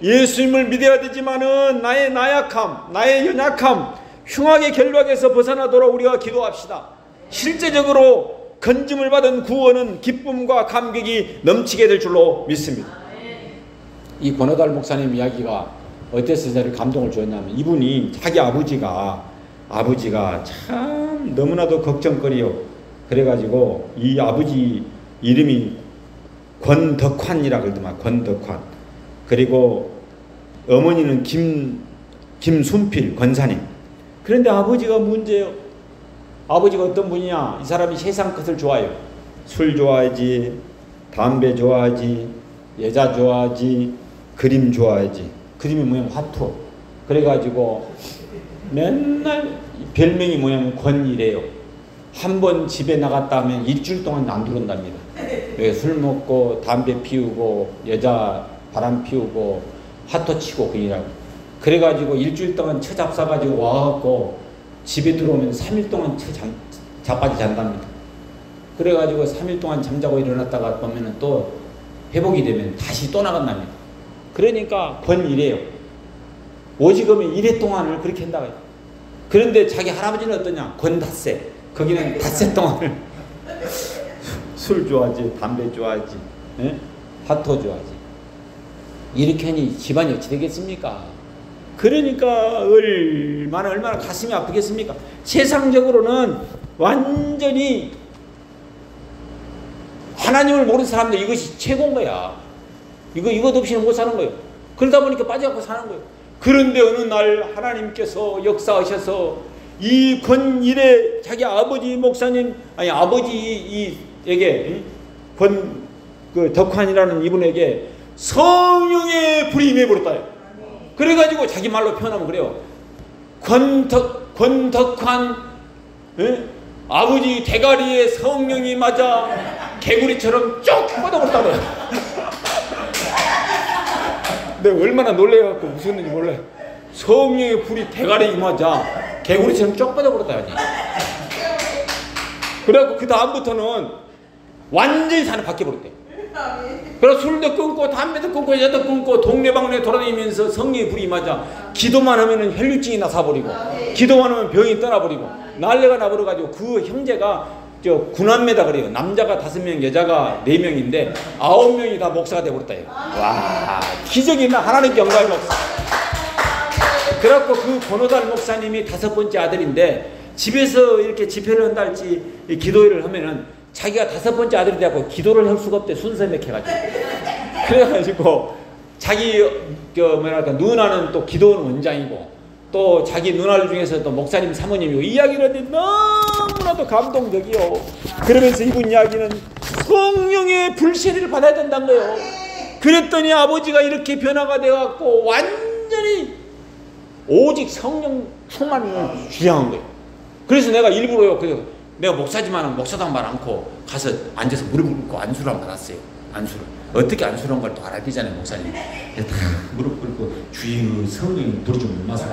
예수님을 믿어야 되지만은 나의 나약함, 나의 연약함, 흉악의 결박에서 벗어나도록 우리가 기도합시다. 실제적으로 건짐을 받은 구원은 기쁨과 감격이 넘치게 될 줄로 믿습니다. 이 권호달 목사님 이야기가 어때서 저를 감동을 주었냐면, 이분이 자기 아버지가 참 너무나도 걱정거리요. 그래가지고 이 아버지 이름이 권덕환이라 그러더만, 권덕환. 그리고 어머니는 김순필 권사님. 그런데 아버지가 문제예요. 아버지가 어떤 분이냐? 이 사람이 세상 것을 좋아해요. 술 좋아하지, 담배 좋아하지, 여자 좋아하지, 그림 좋아하지. 그림이 뭐냐면 화투. 그래가지고 맨날 별명이 뭐냐면 권이래요. 한 번 집에 나갔다 하면 일주일 동안 안 들어온답니다. 술 먹고 담배 피우고 여자 바람 피우고 화투 치고 그러라고. 그래가지고 일주일 동안 처 잡사가지고 와갖고 집에 들어오면 3일 동안 자빠지 잔답니다. 그래가지고 3일 동안 잠자고 일어났다가 보면은 또 회복이 되면 다시 또 나간답니다. 그러니까 권이래요. 오직음에 1회 동안을 그렇게 한다고 해요. 그런데 자기 할아버지는 어떠냐? 권닷새. 거기는 닷새 동안을 술 좋아하지, 담배 좋아하지, 예? 화투 좋아하지. 이렇게 하니 집안이 어찌 되겠습니까? 그러니까 얼마나 가슴이 아프겠습니까? 세상적으로는 완전히 하나님을 모르는 사람들 이것이 최고인 거야. 이것 없이는 못 사는 거예요. 그러다 보니까 빠져갖고 사는 거예요. 그런데 어느 날 하나님께서 역사하셔서 이 권일의 자기 아버지 목사님, 아버지에게 덕환이라는 이분에게 성령의 불이 임해버렸다. 그래가지고 자기 말로 표현하면 그래요. 권덕환, 아버지 대가리에 성령이 맞아 개구리처럼 쭉 뻗어버렸다 그래요. 내가 얼마나 놀래갖고 웃었는지 몰라요. 성령의 불이 대가리에 맞아 개구리처럼 쭉 뻗어버렸다. 그래갖고 그 다음부터는 완전히 사는 바뀌어버렸대. 그래서 술도 끊고 담배도 끊고 여자도 끊고 동네방네 돌아다니면서 성령의 불이 맞아 기도만 하면은 혈류증이 나사버리고 기도만 하면 병이 떠나버리고 난리가 나버려가지고 그 형제가 군함매다 그래요. 남자가 5명, 여자가 4명인데 9명이 다 목사가 돼버렸다. 와, 기적이 나. 하나님께 영광이 없어. 그래갖고 그 권호달 목사님이 5번째 아들인데 집에서 이렇게 집회를 한다 할지 기도회를 하면은 자기가 5번째 아들이 돼갖고 기도를 할 수가 없대. 순서 맥혀가지고. 그래가지고 자기 누나는 또 기도는 원장이고 또 자기 누나들 중에서 또 목사님 사모님이고 이야기를 하는데 너무나도 감동적이요. 그러면서 이분 이야기는 성령의 불세례를 받아야 된다는 거예요. 그랬더니 아버지가 이렇게 변화가 돼갖고 완전히 오직 성령 충만을 주장한 거예요. 그래서 내가 일부러요. 내가 목사지만 목사도 말 않고 가서 앉아서 무릎을 꿇고 안수를 받았어요. 안수를. 어떻게 안수를 한 걸 또 알아야 되잖아요, 목사님. 다 무릎 꿇고 주의 성령이 도로 좀 마소서.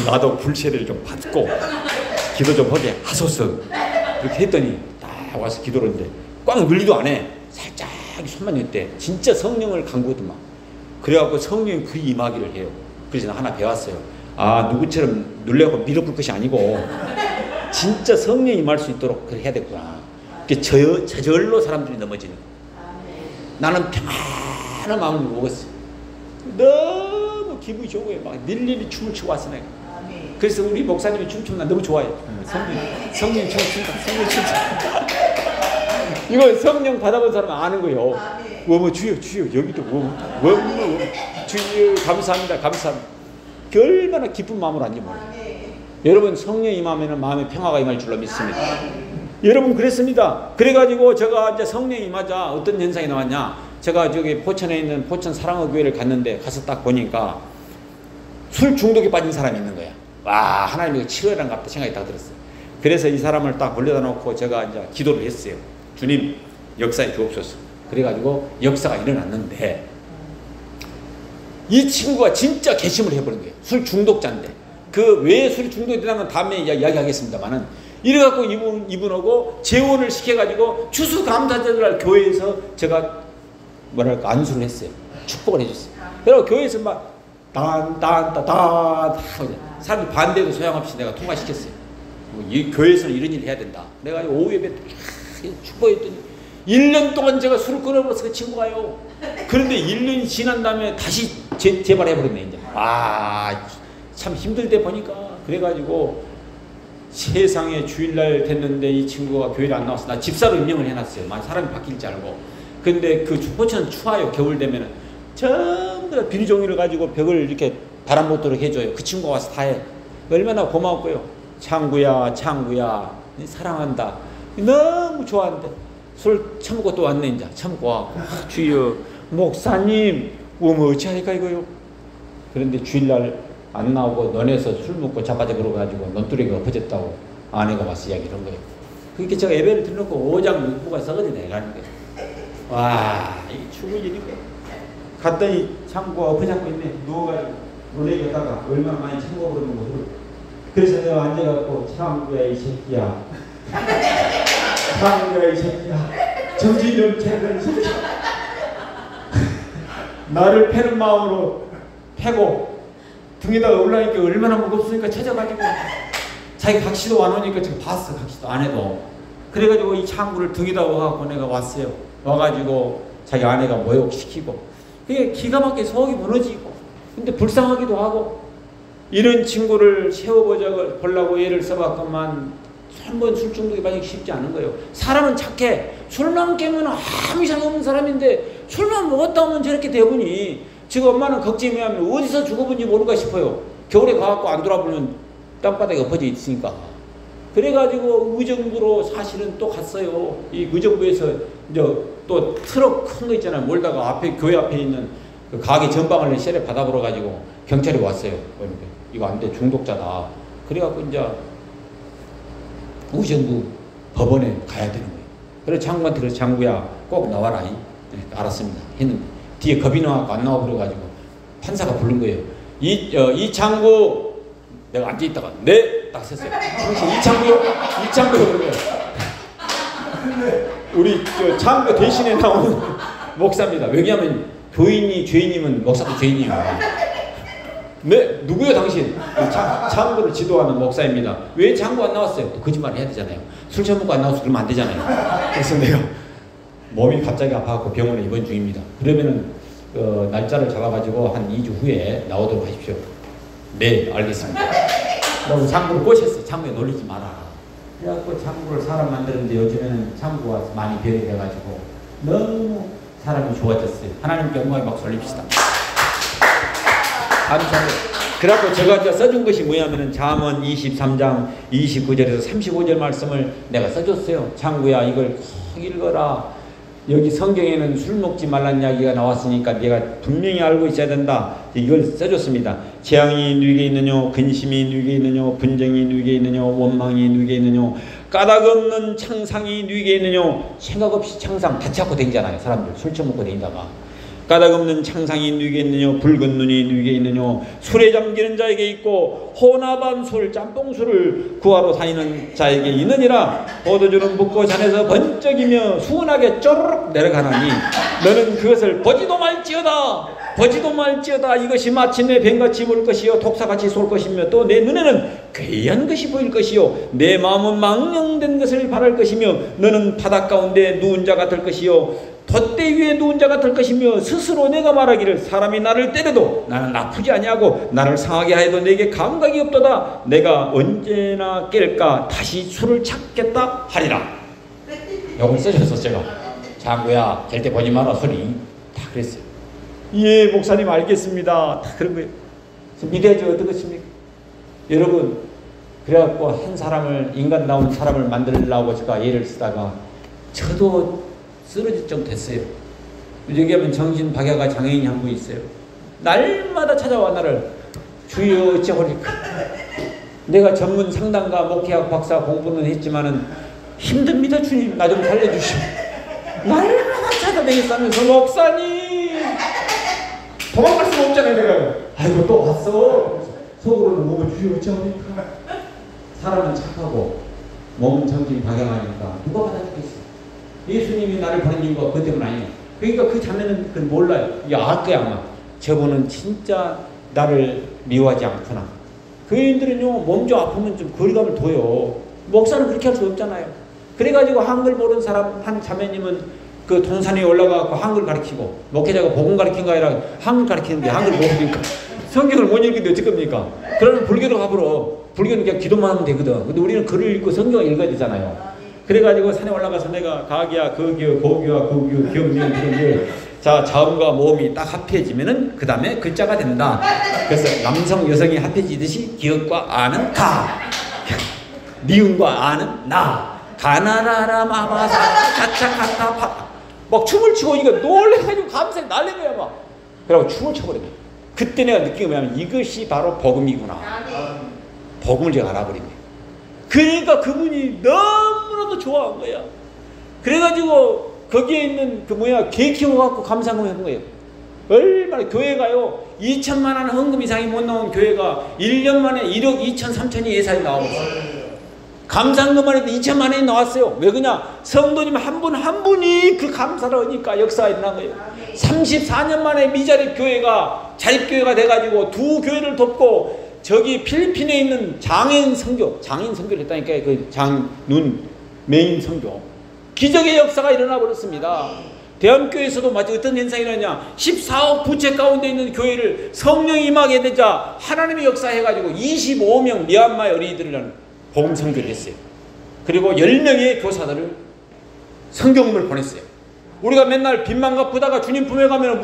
나도 불세례를 좀 받고 기도 좀 하게 하소서. 그렇게 했더니 딱 와서 기도를 했는데 꽉 눌리도 안 해. 살짝 손만 냈대. 진짜 성령을 간거더만. 그래갖고 성령이 불이 임하기를 해요. 그래서 하나 배웠어요. 아, 누구처럼 눌려갖고 밀어볼 것이 아니고 진짜 성령이 임할 수 있도록 그렇게 해야 되구나. 저절로 사람들이 넘어지는 거야. 나는 평안한 마음을 먹었어. 너무 기분이 좋고 막 일일이 춤을 추고 왔어 내가. 그래서 우리 목사님이 춤추면 나 너무 좋아해. 성령 춤춘다. 성령 춤춘다. 이거 성령 받아본 사람은 아는 거예요. 주여 여기도 주여 감사합니다. 얼마나 기쁜 마음으로 앉지 몰라요. 여러분 성령 임하면 마음에 평화가 임할 줄로 믿습니다. 여러분 그랬습니다. 그래가지고 제가 이제 성령 임하자 어떤 현상이 나왔냐. 제가 저기 포천에 있는 포천 사랑의 교회를 갔는데 가서 딱 보니까 술 중독에 빠진 사람이 있는 거야. 와, 하나님이 치료해란 것 같다 생각이 딱 들었어요. 그래서 이 사람을 딱 올려다 놓고 제가 이제 기도를 했어요. 주님, 역사에 주옵소서. 그래가지고 역사가 일어났는데 이 친구가 진짜 개심을 해버린 거예요. 술 중독자인데. 그 왜 술 중독이 되는 건 다음에 이야기하겠습니다만은 이래갖고 이분하고 재혼을 시켜가지고 추수감사절날 교회에서 제가 뭐랄까 안수를 했어요. 축복을 해줬어요. 그리고 교회에서 막 사람들 반대도 소용없이 내가 통과시켰어요. 이 교회에서는 이런 일을 해야 된다. 내가 오후 예배 축복했더니 1년 동안 제가 술을 끊어버려서 그 친구가요. 그런데 1년이 지난 다음에 다시 재발해버렸네 이제. 참 힘들 때 보니까. 그래가지고 세상에 주일날 됐는데 이 친구가 교회를 안 나와서 나 집사로 임명을 해놨어요. 사람이 바뀔 줄 알고. 근데 그 포천은 추워요. 겨울 되면은 전부 다 비닐종이를 가지고 벽을 이렇게 바람 못 들게 해줘요. 그 친구가 와서 다 해. 얼마나 고마웠고요. 창구야 사랑한다. 너무 좋아하는데 술 처먹고 또 왔네. 이제 처먹고 와갖고 주여 목사님 어찌하니까 이거요. 그런데 주일날 안 나오고 논에서 술 먹고 자빠져 그러가지고 논두렁이가 엎어졌다고 아내가 와서 이야기를 한 거예요. 그렇게 제가 예배를 들어놓고 5장 6부가 썩어져 내가는 거예요. 와, 이게 죽을 일이고. 갔더니 창고가 엎어잡고 있네. 누워가지고 논에다가 얼마나 많이 참고 그러는 거를. 그래서 내가 앉아갖고 창구야 이 새끼야. 창구야 이 새끼야. 정신 좀 차려 이 새끼야. 나를 패는 마음으로 패고 등에다가 올라니까 얼마나 무겁습니까? 찾아가지고 자기 각시도 안 오니까 지금 봤어. 각시도 안 해도. 그래가지고 이 창구를 등에다 와갖고 내가 왔어요. 와가지고 자기 아내가 모욕시키고 그게 기가 막히게 속이 무너지고 근데 불쌍하기도 하고 이런 친구를 세워보려고 애를 써봤건만 한번 술 중독에 빠지기 쉽지 않은 거예요. 사람은 착해. 술만 깨면 아무 이상 없는 사람인데 술만 먹었다 오면 저렇게 되보니 지금 엄마는 걱정이 하면 어디서 죽어본지 모를까 싶어요. 겨울에 가갖고 안 돌아보면 땅바닥에 엎어져 있으니까. 그래가지고 의정부로 사실은 또 갔어요. 이 의정부에서 이제 또 트럭 큰 거 있잖아요. 몰다가 앞에 교회 앞에 있는 그 가게 전방을 세례 받아버려가지고 경찰이 왔어요. 이거 안 돼, 중독자다. 그래갖고 이제 의정부 법원에 가야 되는 거예요. 그래서 장구한테 그래서 장구야 꼭 나와라. 네, 알았습니다. 했는데 뒤에 겁이 나갖고 안 나와버려가지고 판사가 부른 거예요. 이 장구 내가 앉아있다가 네 딱 셌어요. 이 창구요 그러면 우리 저 창구 대신에 나오는 목사입니다. 왜냐하면 교인이 죄인이면 목사도 죄인이에요. 네 누구요 당신? 창구를 지도하는 목사입니다. 왜 창구 안 나왔어요? 또 거짓말 해야 되잖아요. 술 처먹고 안 나와서 그러면 안 되잖아요. 그래서 내가 몸이 갑자기 아파갖고 병원에 입원 중입니다. 그러면은 날짜를 잡아가지고 한 2주 후에 나오도록 하십시오. 네 알겠습니다. 그리고 창구를 꼬셨어요. 창구에 놀리지 마라. 그래갖고 창구를 사람 만드는데 요즘에는 창구가 많이 배려이 돼가지고 너무 사람이 좋아졌어요. 하나님께 영광의 박수 올립시다. 감사합니다. 그래갖고 제가 이제 써준 것이 뭐냐면은 잠언 23장 29절에서 35절 말씀을 내가 써줬어요. 창구야 이걸 꼭 읽어라. 여기 성경에는 술 먹지 말란 이야기가 나왔으니까 내가 분명히 알고 있어야 된다. 이걸 써줬습니다. 재앙이 누게 있느뇨, 근심이 누게 있느뇨, 분쟁이 누게 있느뇨, 원망이 누게 있느뇨, 까닭 없는 창상이 누게 있느뇨. 생각 없이 창상 다 찾고 다니잖아요. 사람들 술 처먹고 다니다가. 까닭 없는 창상이 누게 있느뇨, 붉은 눈이 누게 있느뇨, 술에 잠기는 자에게 있고 혼합한 술, 짬뽕술을 구하러 다니는 자에게 있느니라. 포도주는 붓고 잔에서 번쩍이며 수은하게 쪼르륵 내려가나니 너는 그것을 보지도 말지어다. 이것이 마침내 뱀같이 물 것이요 독사같이 쏠 것이며 또 내 눈에는 괴이한 것이 보일 것이요 내 마음은 망령된 것을 바랄 것이며 너는 바닷 가운데 누운 자가 될 것이요 돛대 위에 누운 자가 될 것이며 스스로 내가 말하기를 사람이 나를 때려도 나는 아프지 아니하고 나를 상하게 하여도 내게 감각이 없도다. 내가 언제나 깰까 다시 술을 찾겠다 하리라. 이걸 써줬어 제가. 장구야 절대 보지 마라 소리 다 그랬어요. 예 목사님 알겠습니다. 다 그런 거예요. 믿어야지 어떻겠습니까? 여러분 그래갖고 한 사람을 인간다운 사람을 만들려고 제가 예를 쓰다가 저도 쓰러질 정도 됐어요. 여기 하면 정신박야가 장애인이 한 분 있어요. 날마다 찾아와 나를 주여 어쩌고니까 내가 전문 상담가 목회학 박사 공부는 했지만은 힘듭니다 주님 나 좀 살려주시오. 날마다 찾아다니면서 목사님 도망갈 수가 없잖아요. 내가 아이고 또 왔어. 속으로는 몸을 주여 어쩌고니까. 사람은 착하고 몸은 정신이 방향하니까 누가 받아주겠어. 예수님이 나를 보낸 이유가 그것 때문 아니에요. 그러니까 그 자매는 그걸 몰라요. 알 거야 아마. 저분은 진짜 나를 미워하지 않구나. 교인들은요 몸 좀 아프면 좀 거리감을 둬요. 목사는 그렇게 할 수 없잖아요. 그래가지고 한글 모르는 사람 한 자매님은 그 동산에 올라가고 한글 가르치고 목회자가 복음 가르친 거 아니라 한글 가르치는데 한글 모르니까 성경을 못 읽는데 어쩔 겁니까? 그러면 불교로 가버려. 불교는 그냥 기도만 하면 되거든. 근데 우리는 글을 읽고 성경을 읽어야 되잖아요. 그래가지고 산에 올라가서 내가 가기야 거기요 고기와 고기요 기억면 기억면 자 자음과 모음이 딱 합해지면은 그 다음에 글자가 된다. 그래서 남성 여성이 합해지듯이 기억과 아는 가 니은과 아는 나 가나라라 마마사 차차카타 파 막 춤을 추고 이거 놀래가지고 감사에 날린 거야 막. 그래고 춤을 춰버려. 그때 내가 느낀 게 뭐냐면 이것이 바로 복음이구나. 복음을 제가 알아버린 거예요. 그러니까 그분이 너무나도 좋아한 거야. 그래가지고 거기에 있는 그 개 키워갖고 감상을 한 거예요. 얼마나 교회가요 2천만 원 헌금 이상이 못 나온 교회가 1년 만에 1억 2천 3천이 예산이 나오고 감사금만 해도 2천만 원이 나왔어요. 왜 그냐? 성도님 한 분 한 분이 그 감사를 하니까 역사가 일어난 거예요. 34년 만에 미자립 교회가 자립교회가 돼가지고 두 교회를 돕고 저기 필리핀에 있는 장애인 선교를 했다니까. 그 장눈 메인 선교 기적의 역사가 일어나 버렸습니다. 대한교회에서도 마치 어떤 현상이 일어나냐 14억 부채 가운데 있는 교회를 성령이 임하게 되자 하나님의 역사해가지고 25명 미얀마의 어린이들을 복음 선교를 했어요. 그리고 10명의 교사들을 성경음을 보냈어요. 우리가 맨날 빚만 갚다가 주님 품에 가면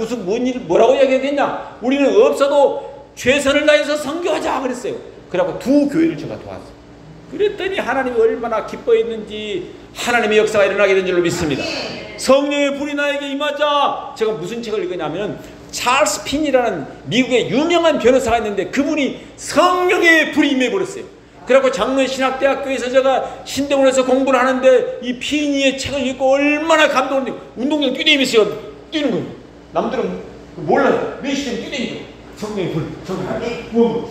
뭐라고 이야기하겠냐? 우리는 없어도 최선을 다해서 선교하자 그랬어요. 그래갖고 두 교회를 제가 도왔어요. 그랬더니 하나님이 얼마나 기뻐했는지 하나님의 역사가 일어나게 된 줄로 믿습니다. 성령의 불이 나에게 임하자. 제가 무슨 책을 읽었냐면 찰스 핀이라는 미국의 유명한 변호사가 있는데 그분이 성령의 불이 임해버렸어요. 그래갖고 장로의 신학대학교에서 제가 신대원에서 공부를 하는데 이 핀이의 책을 읽고 얼마나 감동을 했는데 운동장 뛰내면서 뛰는 거예요. 남들은 몰라요. 몇 시간 뛰내는 거예요. 성령의 불, 성령의 불,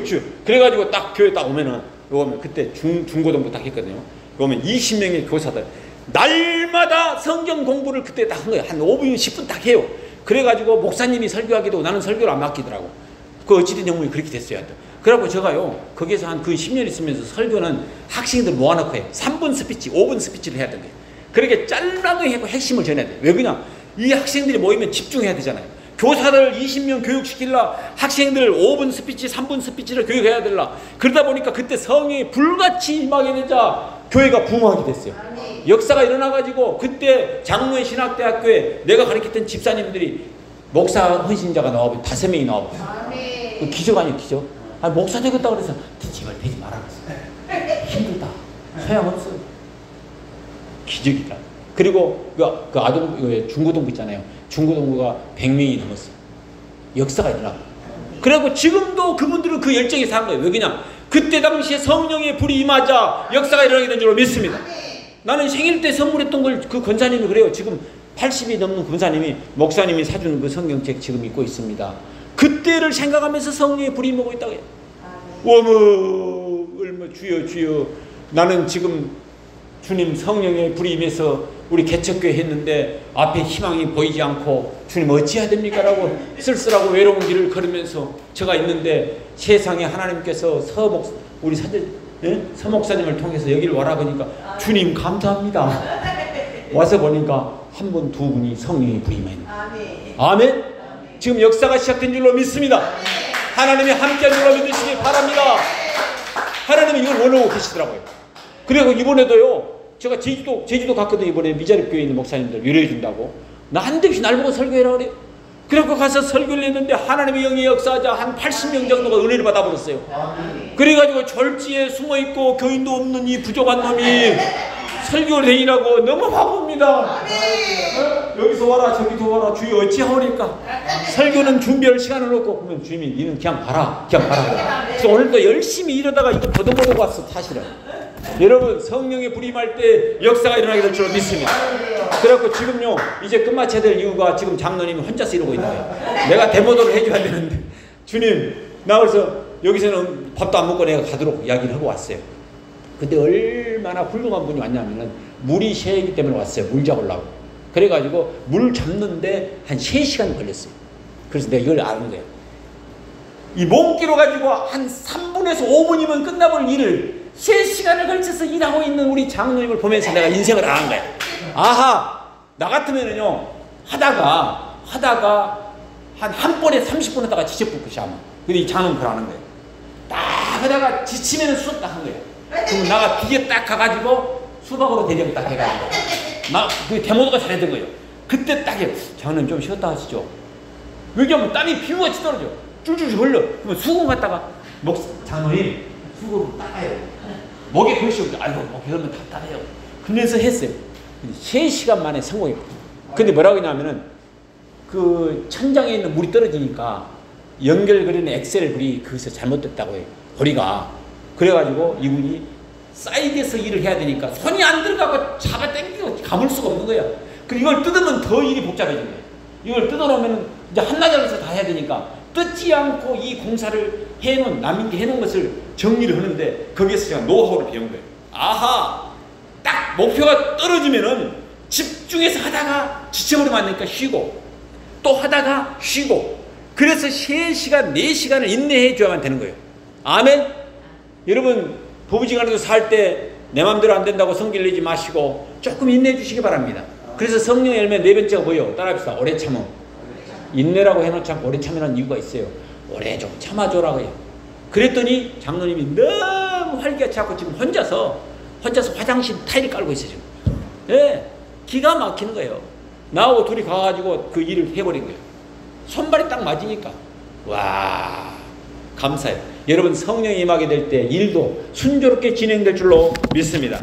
주여. 그래가지고 딱 교회 딱 오면은 오면 그때 중고등부 딱 했거든요. 오면 20명의 교사들 날마다 성경 공부를 그때 딱 한 거예요. 한 5분, 10분 딱 해요. 그래가지고 목사님이 설교하기도 나는 설교를 안 맡기더라고. 그 어찌된 영문이 그렇게 됐어요. 그래갖고 제가요 거기에서 한 그 10년 있으면서 설교는 학생들 모아놓고 해요. 3분 스피치, 5분 스피치를 해야 되는 거예요. 그렇게 짤막하게 하고 핵심을 전해야 돼요. 왜 그냥 이 학생들이 모이면 집중해야 되잖아요. 교사들 20명 교육시키려 학생들 5분 스피치, 3분 스피치를 교육해야 되려 그러다 보니까 그때 성령이 불같이 임하게 되자 교회가 부흥하게 됐어요. 역사가 일어나가지고 그때 장로의 신학대학교에 내가 가르쳤던 집사님들이 목사 헌신자가 나와버려 5명이 나와버렸어요. 그 기적 아니에요 기적? 아니 목사 되겠다 그래서 제발 되지 말아 그랬어요. 힘들다. 소용없어. 기적이다. 그리고 그 중고등부 있잖아요. 중고등부가 100명이 넘었어요. 역사가 일어나. 그리고 지금도 그분들은 그 열정이 산 거예요. 왜 그냥 그때 당시에 성령의 불이 임하자 역사가 일어나게 된 줄로 믿습니다. 나는 생일 때 선물했던 걸 그 권사님이 그래요. 지금 80이 넘는 권사님이 목사님이 사주는 그 성경책 지금 읽고 있습니다. 그때를 생각하면서 성령의 불이 임하고 있다고 해요. 어머 얼마 주여 나는 지금 주님 성령의 불이 임해서 우리 개척교회 했는데 앞에 희망이 보이지 않고 주님 어찌해야 됩니까? 라고 쓸쓸하고 외로운 길을 걸으면서 제가 있는데 세상에 하나님께서 우리 서목사님을 통해서 여기를 와라 보니까 주님 감사합니다. 와서 보니까 한 분, 두 분이 성령의 불이 임하는 아멘. 지금 역사가 시작된 줄로 믿습니다. 하나님이 함께한 줄로 믿으시기 바랍니다. 하나님이 이걸 원하고 계시더라고요. 그리고 이번에도요 제가 제주도 갔거든요. 이번에 미자립교회에 있는 목사님들 위로해 준다고 난데없이 날 보고 설교해라 그래요. 그래서 가서 설교를 했는데 하나님의 영이 역사하자 한 80명 정도가 은혜를 받아버렸어요. 그래가지고 절지에 숨어있고 교인도 없는 이 부족한 놈이 설교 다니라고 너무 바쁩니다. 여기서 와라 저기서 와라 주여 어찌하오리까. 설교는 준비할 시간을 없고. 그러면 주님이 니는 그냥 봐라 그냥 봐라. 그래서 오늘도 열심히 이러다가 이거 보도보도 왔어 사실은. 여러분 성령의 불이 임할 때 역사가 일어나게 될 줄 믿습니다. 그래갖고 지금요 이제 끝마쳐야 될 이유가 지금 장로님이 혼자서 이러고 있는 거예요. 내가 대모도를 해줘야 되는데 주님 나 그래서 여기서는 밥도 안 먹고 내가 가도록 이야기를 하고 왔어요. 근데 얼마나 훌륭한 분이 왔냐면은 물이 새기 때문에 왔어요. 물 잡으려고. 그래가지고 물 잡는데 한 3시간 걸렸어요. 그래서 내가 이걸 아는 거예요. 이 몸기로 가지고 한 3분에서 5분이면 끝나볼 일을 3시간을 걸쳐서 일하고 있는 우리 장로님을 보면서 내가 인생을 아는 거예요. 아하, 나 같으면은요 하다가 한 번에 30분 하다가 지쳐볼 것이 아마. 근데 이 장로는 그걸 아는 거예요. 딱 하다가 지치면 수업 딱 한 거예요. 그럼 나가 뒤에 딱 가가지고 수박으로 대령 딱 해가지고 그 대모도가 잘했던 거예요. 그때 딱 해요. 장로님 좀 쉬었다 하시죠. 왜냐면 땀이 피부같이 떨어져. 쫄쫄 흘러. 그러면 수건 갖다가 장로님 수건으로 닦아요. 목에 글씨 없죠. 아이고 목에 그러면 답답해요. 그러면서 했어요. 3시간 만에 성공했고. 근데 뭐라고 했냐면은 그 천장에 있는 물이 떨어지니까 연결고리는 엑셀불이 거기서 잘못됐다고 해요. 고리가. 그래가지고 이분이 사이드에서 일을 해야 되니까 손이 안 들어가고 잡아 당기고 감을 수가 없는 거야. 그리고 이걸 뜯으면 더 일이 복잡해진 거야. 이걸 뜯어놓으면 이제 한나절에서 다 해야 되니까 뜯지 않고 이 공사를 남인게 해놓은 것을 정리를 하는데 거기에서 제가 노하우를 배운 거예요. 아하! 딱 목표가 떨어지면은 집중해서 하다가 지쳐버리면 안 되니까 쉬고 또 하다가 쉬고 그래서 3시간, 4시간을 인내해 줘야만 되는 거예요. 아멘? 여러분 부부지간에도 살 때 내 맘대로 안 된다고 성질 내지 마시고 조금 인내해 주시기 바랍니다. 그래서 성령의 열매 4번째가 뭐예요? 따라합시다. 오래 참음. 인내라고 해놓지 않고 오래 참으라는 이유가 있어요. 오래 좀 참아줘라고 해요. 그랬더니 장로님이 너무 활기가 고 지금 혼자서 화장실 타일 깔고 있어요. 지금. 예, 기가 막히는 거예요. 나하고 둘이 가가지고 그 일을 해버린 거예요. 손발이 딱 맞으니까 와 감사해요. 여러분 성령이 임하게 될 때 일도 순조롭게 진행될 줄로 믿습니다.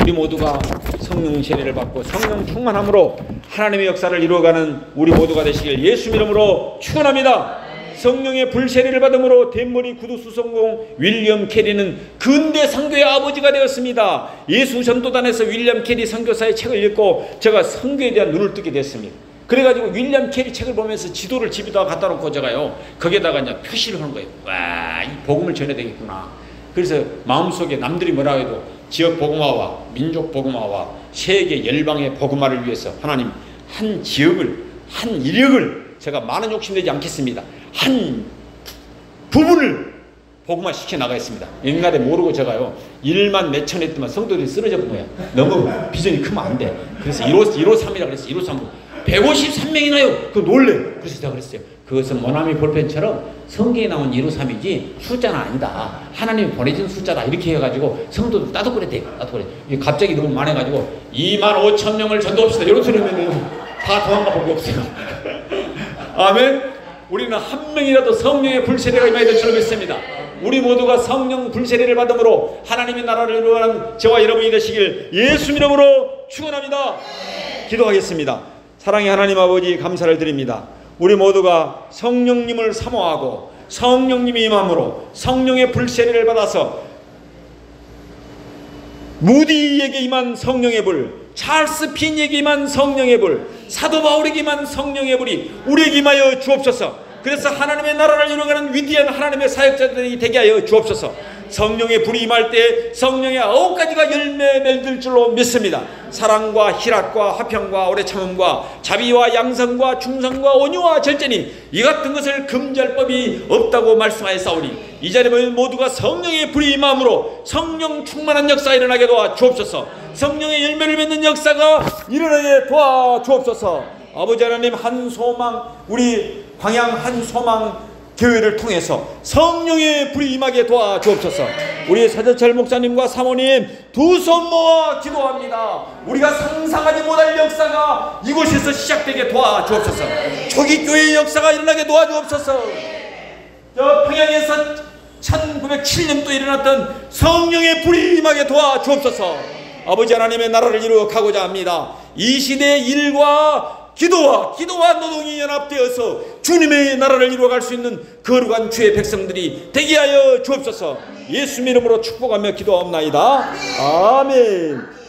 우리 모두가 성령 세례를 받고 성령 충만함으로 하나님의 역사를 이루어가는 우리 모두가 되시길 예수 이름으로 축원합니다. 성령의 불세례를 받음으로 댄머리 구두 수성공 윌리엄 캐리는 근대 선교의 아버지가 되었습니다. 예수 전도단에서 윌리엄 캐리 선교사의 책을 읽고 제가 선교에 대한 눈을 뜨게 됐습니다. 그래가지고 윌리엄 캐리 책을 보면서 지도를 집에다가 갖다 놓고 제가요 거기에다가 이제 표시를 하는 거예요. 와, 이 복음을 전해야 되겠구나. 그래서 마음속에 남들이 뭐라 해도 지역 복음화와 민족 복음화와 세계 열방의 복음화를 위해서 하나님 한 지역을 한 이력을 제가 많은 욕심내지 않겠습니다. 한 부분을 복음화 시켜 나가겠습니다. 옛날에 모르고 제가요 1만 몇천 했더만 성도들이 쓰러져 본 거야. 너무 비전이 크면 안 돼. 그래서 153이라 그랬어요. 153. 153명이나요. 그거 놀래. 그래서 제가 그랬어요. 그것은 모나미 볼펜처럼 성경에 나온 153이지 숫자는 아니다. 하나님이 보내준 숫자다. 이렇게 해가지고 성도들 따뜻거렸대요. 갑자기 너무 많아가지고 25,000명을 전도합시다. 이런 소리 하면 다 도망가 볼 게 없어요. 아멘. 우리는 한 명이라도 성령의 불세례가 임하게 될 줄 믿습니다. 우리 모두가 성령 불세례를 받음으로 하나님의 나라를 이루어가는 저와 여러분이 되시길 예수 이름으로 축원합니다. 기도하겠습니다. 사랑의 하나님 아버지 감사를 드립니다. 우리 모두가 성령님을 사모하고 성령님이 임함으로 성령의 불세례를 받아서 무디에게 임한 성령의 불, 찰스 핀에게 임한 성령의 불, 사도 바울에게 임한 성령의 불이 우리에게 임하여 주옵소서. 그래서 하나님의 나라를 이루어가는 위대한 하나님의 사역자들이 되게 하여 주옵소서. 성령의 불이 임할 때 성령의 9가지가 열매 맺을 줄로 믿습니다. 사랑과 희락과 화평과 오래 참음과 자비와 양성과 충성과 온유와 절제니 이 같은 것을 금지할 법이 없다고 말씀하였사오니 이 자리에 모두가 성령의 불이 임함으로 성령 충만한 역사가 일어나게 도와 주옵소서. 성령의 열매를 맺는 역사가 일어나게 도와 주옵소서. 아버지 하나님 한 소망 우리 광양 한 소망 교회를 통해서 성령의 불이 임하게 도와주옵소서. 우리 서재철 목사님과 사모님 두 손 모아 기도합니다. 우리가 상상하지 못할 역사가 이곳에서 시작되게 도와주옵소서. 초기 교회의 역사가 일어나게 도와주옵소서. 저 평양에서 1907년도 일어났던 성령의 불이 임하게 도와주옵소서. 아버지 하나님의 나라를 이루어 가고자 합니다. 이 시대의 일과 기도와 노동이 연합되어서 주님의 나라를 이루어갈 수 있는 거룩한 주의 백성들이 되게 하여 주옵소서. 예수 이름으로 축복하며 기도하옵나이다. 아멘.